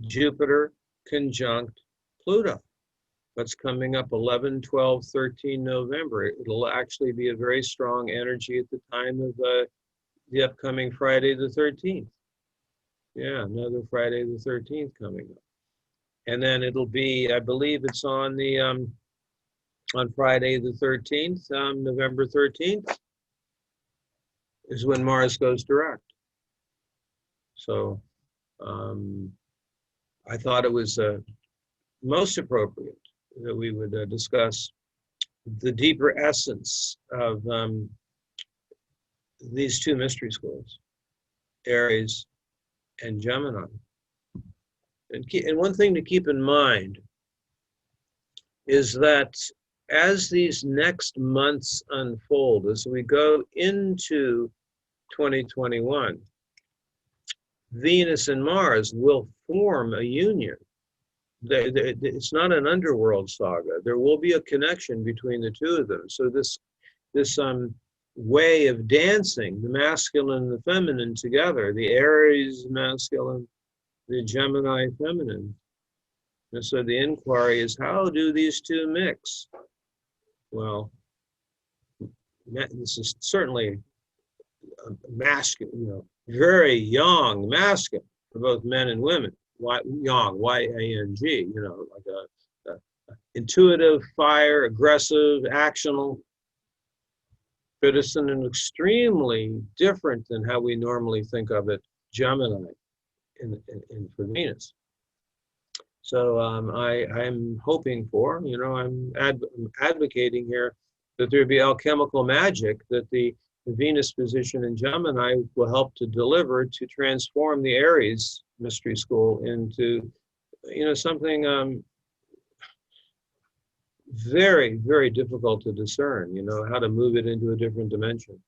Jupiter conjunct Pluto. What's coming up 11, 12, 13 November. It'll actually be a very strong energy at the time of the upcoming Friday the 13th. Yeah, another Friday the 13th coming up. And then it'll be, I believe it's on the on Friday the 13th, November 13th, is when Mars goes direct. So I thought it was most appropriate that we would discuss the deeper essence of these two mystery schools, Aries and Gemini. And one thing to keep in mind is that as these next months unfold, as we go into 2021, Venus and Mars will form a union. It's not an underworld saga. There will be a connection between the two of them. So this way of dancing, the masculine and the feminine together, the Aries masculine, the Gemini feminine. And so the inquiry is, how do these two mix? Well, this is certainly a masculine, very young masculine for both men and women. Yang, Y-A-N-G, like a intuitive, fire, aggressive, actional. But it's an extremely different than how we normally think of it, Gemini, for Venus. So I'm hoping for, I'm advocating here that there be alchemical magic that the Venus position in Gemini will help to deliver to transform the Aries mystery school into, something very, very difficult to discern, how to move it into a different dimension.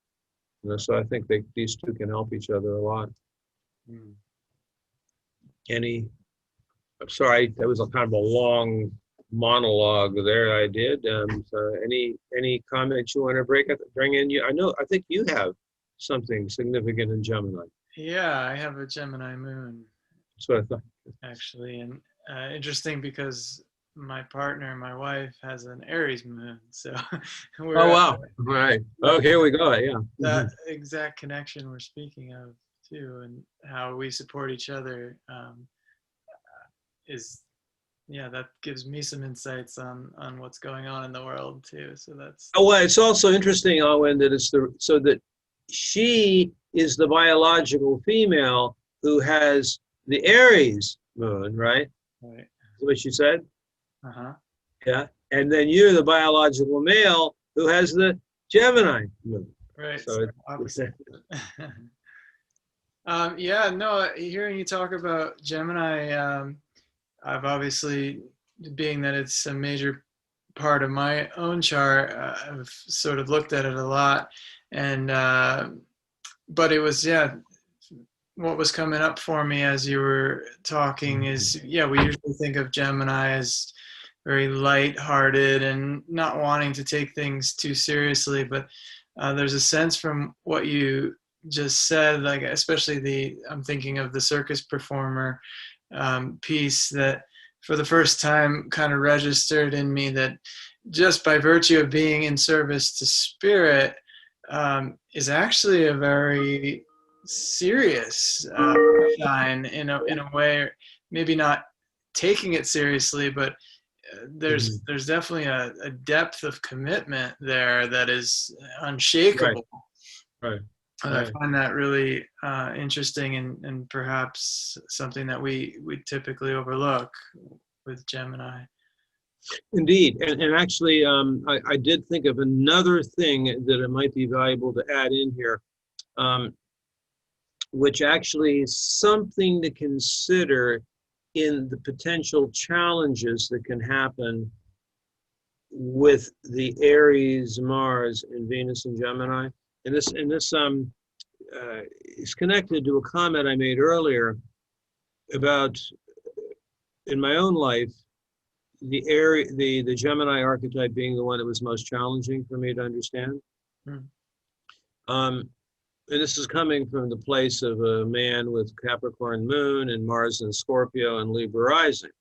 So I think these two can help each other a lot. I'm sorry, that was a kind of a long monologue there I did. So any comments you want to bring in? I think you have something significant in Gemini. Yeah, I have a Gemini moon. That's what I thought. Actually, and interesting because my partner, my wife, has an Aries moon. So we're wow. Right. Oh, here we go. Yeah. That exact connection we're speaking of too, and how we support each other that gives me some insights on what's going on in the world too. So that's. Oh, well, it's also interesting, Owen, that that she is the biological female who has the Aries moon, right? Right. Is what you said? Uh-huh. Yeah. And then you're the biological male who has the Gemini moon. Right. So Opposite. Yeah, no, hearing you talk about Gemini, I've obviously, being that it's a major part of my own chart, I've sort of looked at it a lot. And, but it was, yeah, what was coming up for me as you were talking is, yeah, we usually think of Gemini as very light-hearted and not wanting to take things too seriously, but there's a sense from what you just said, like especially I'm thinking of the circus performer piece, that for the first time kind of registered in me that just by virtue of being in service to spirit is actually a very serious shine in a way, maybe not taking it seriously, but there's definitely a depth of commitment there that is unshakable. Right. And I find that really interesting and perhaps something that we typically overlook with Gemini. Indeed. And actually, I did think of another thing that it might be valuable to add in here, which actually is something to consider in the potential challenges that can happen with the Aries, Mars, and Venus and Gemini. And this is connected to a comment I made earlier about, in my own life, the Gemini archetype being the one that was most challenging for me to understand. And this is coming from the place of a man with Capricorn moon and Mars and Scorpio and Libra rising.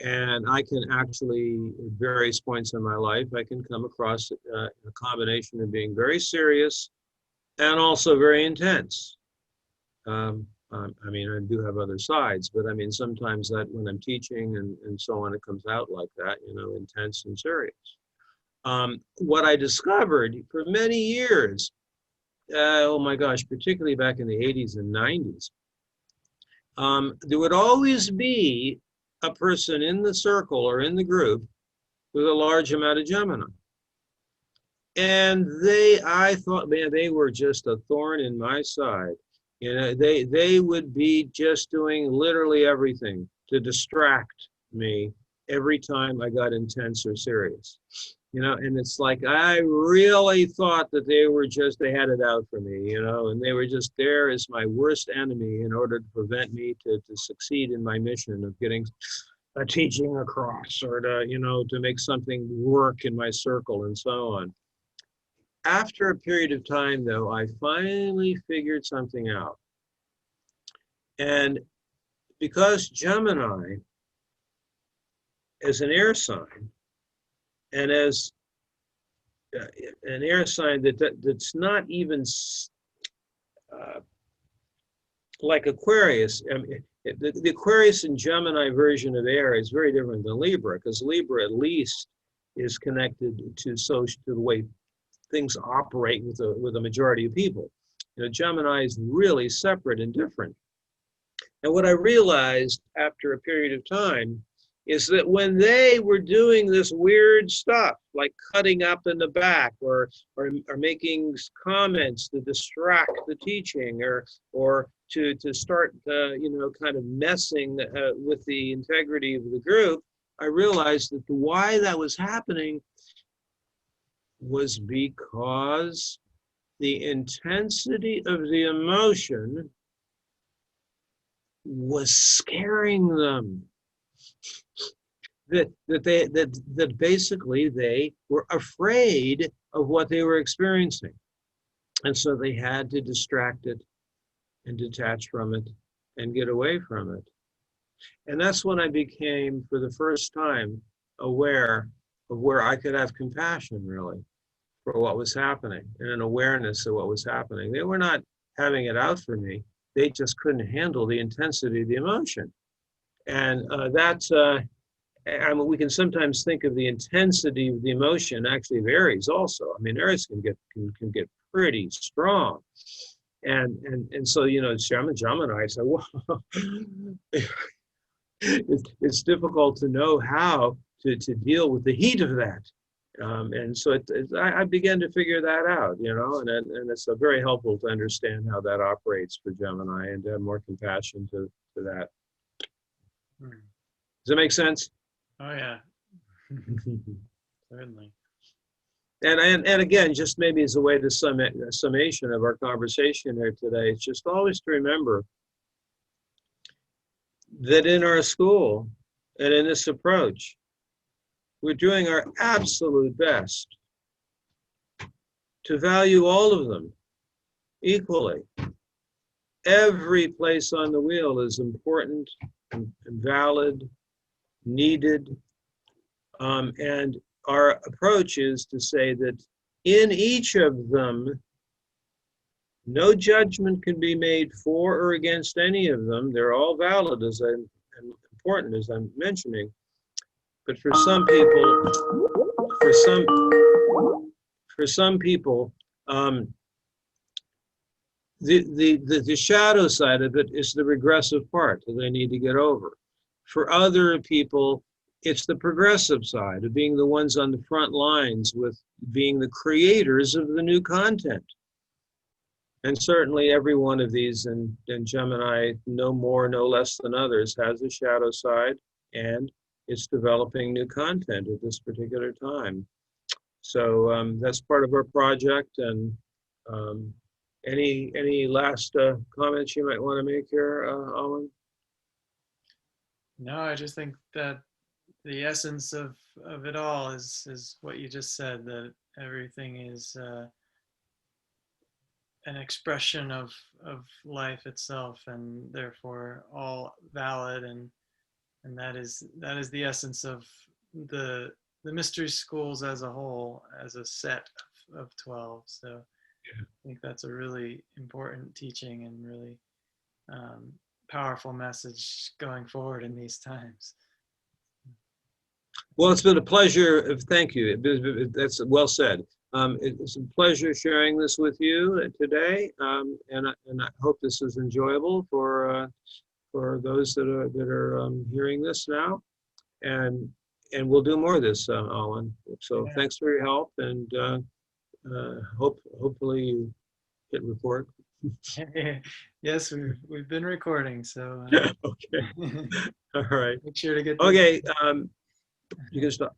And I can actually, at various points in my life, I can come across a combination of being very serious and also very intense. I mean, I do have other sides, but I mean, sometimes that when I'm teaching and so on, it comes out like that, you know, intense and serious. What I discovered for many years, oh my gosh, particularly back in the 80s and 90s, there would always be a person in the circle or in the group with a large amount of Gemini. And I thought, man, they were just a thorn in my side. You know, they would be just doing literally everything to distract me every time I got intense or serious. You know, and it's like, I really thought that they had it out for me, you know, and they were just there as my worst enemy in order to prevent me to succeed in my mission of getting a teaching across, or to, you know, to make something work in my circle and so on. After a period of time, though, I finally figured something out. And because Gemini is an air sign, and as an air sign that's not even like Aquarius, I mean, the Aquarius and Gemini version of air is very different than Libra, because Libra at least is connected to the way things operate with a majority of people. You know, Gemini is really separate and different. And what I realized after a period of time is that when they were doing this weird stuff, like cutting up in the back or making comments to distract the teaching, or to start, you know, kind of messing with the integrity of the group, I realized that why that was happening was because the intensity of the emotion was scaring them. That basically they were afraid of what they were experiencing. And so they had to distract it and detach from it and get away from it. And that's when I became, for the first time, aware of where I could have compassion, really, for what was happening, and an awareness of what was happening. They were not having it out for me. They just couldn't handle the intensity of the emotion. And I mean, we can sometimes think of the intensity of the emotion actually of Aries also. I mean, Aries can get pretty strong. And so, you know, I'm a Gemini, so well, it's difficult to know how to deal with the heat of that. And so I began to figure that out, you know, and it's very helpful to understand how that operates for Gemini and to have more compassion to that. Hmm. Does that make sense? Oh yeah, certainly. And again, just maybe as a way to summation of our conversation here today, it's just always to remember that in our school and in this approach, we're doing our absolute best to value all of them equally. Every place on the wheel is important and valid, needed, and our approach is to say that in each of them, no judgment can be made for or against any of them. They're all valid and important as I'm mentioning. But for some people, the shadow side of it is the regressive part that they need to get over. For other people, it's the progressive side of being the ones on the front lines with being the creators of the new content. And certainly every one of these, and Gemini, no more, no less than others, has a shadow side, and it's developing new content at this particular time. So that's part of our project. And any last comments you might want to make here, Alan? No, I just think that the essence of it all is what you just said, that everything is an expression of life itself, and therefore all valid, and that is the essence of the mystery schools as a whole, as a set of 12. So Yeah. I think that's a really important teaching and really powerful message going forward in these times. Well, it's been a pleasure. Thank you. That's well said. It's a pleasure sharing this with you today, and I hope this is enjoyable for those that are hearing this now, and we'll do more of this, Alan. So Yeah. thanks for your help, and hopefully you hit record. Yes, we've been recording, so Okay. All right. make sure to get Okay. You can stop.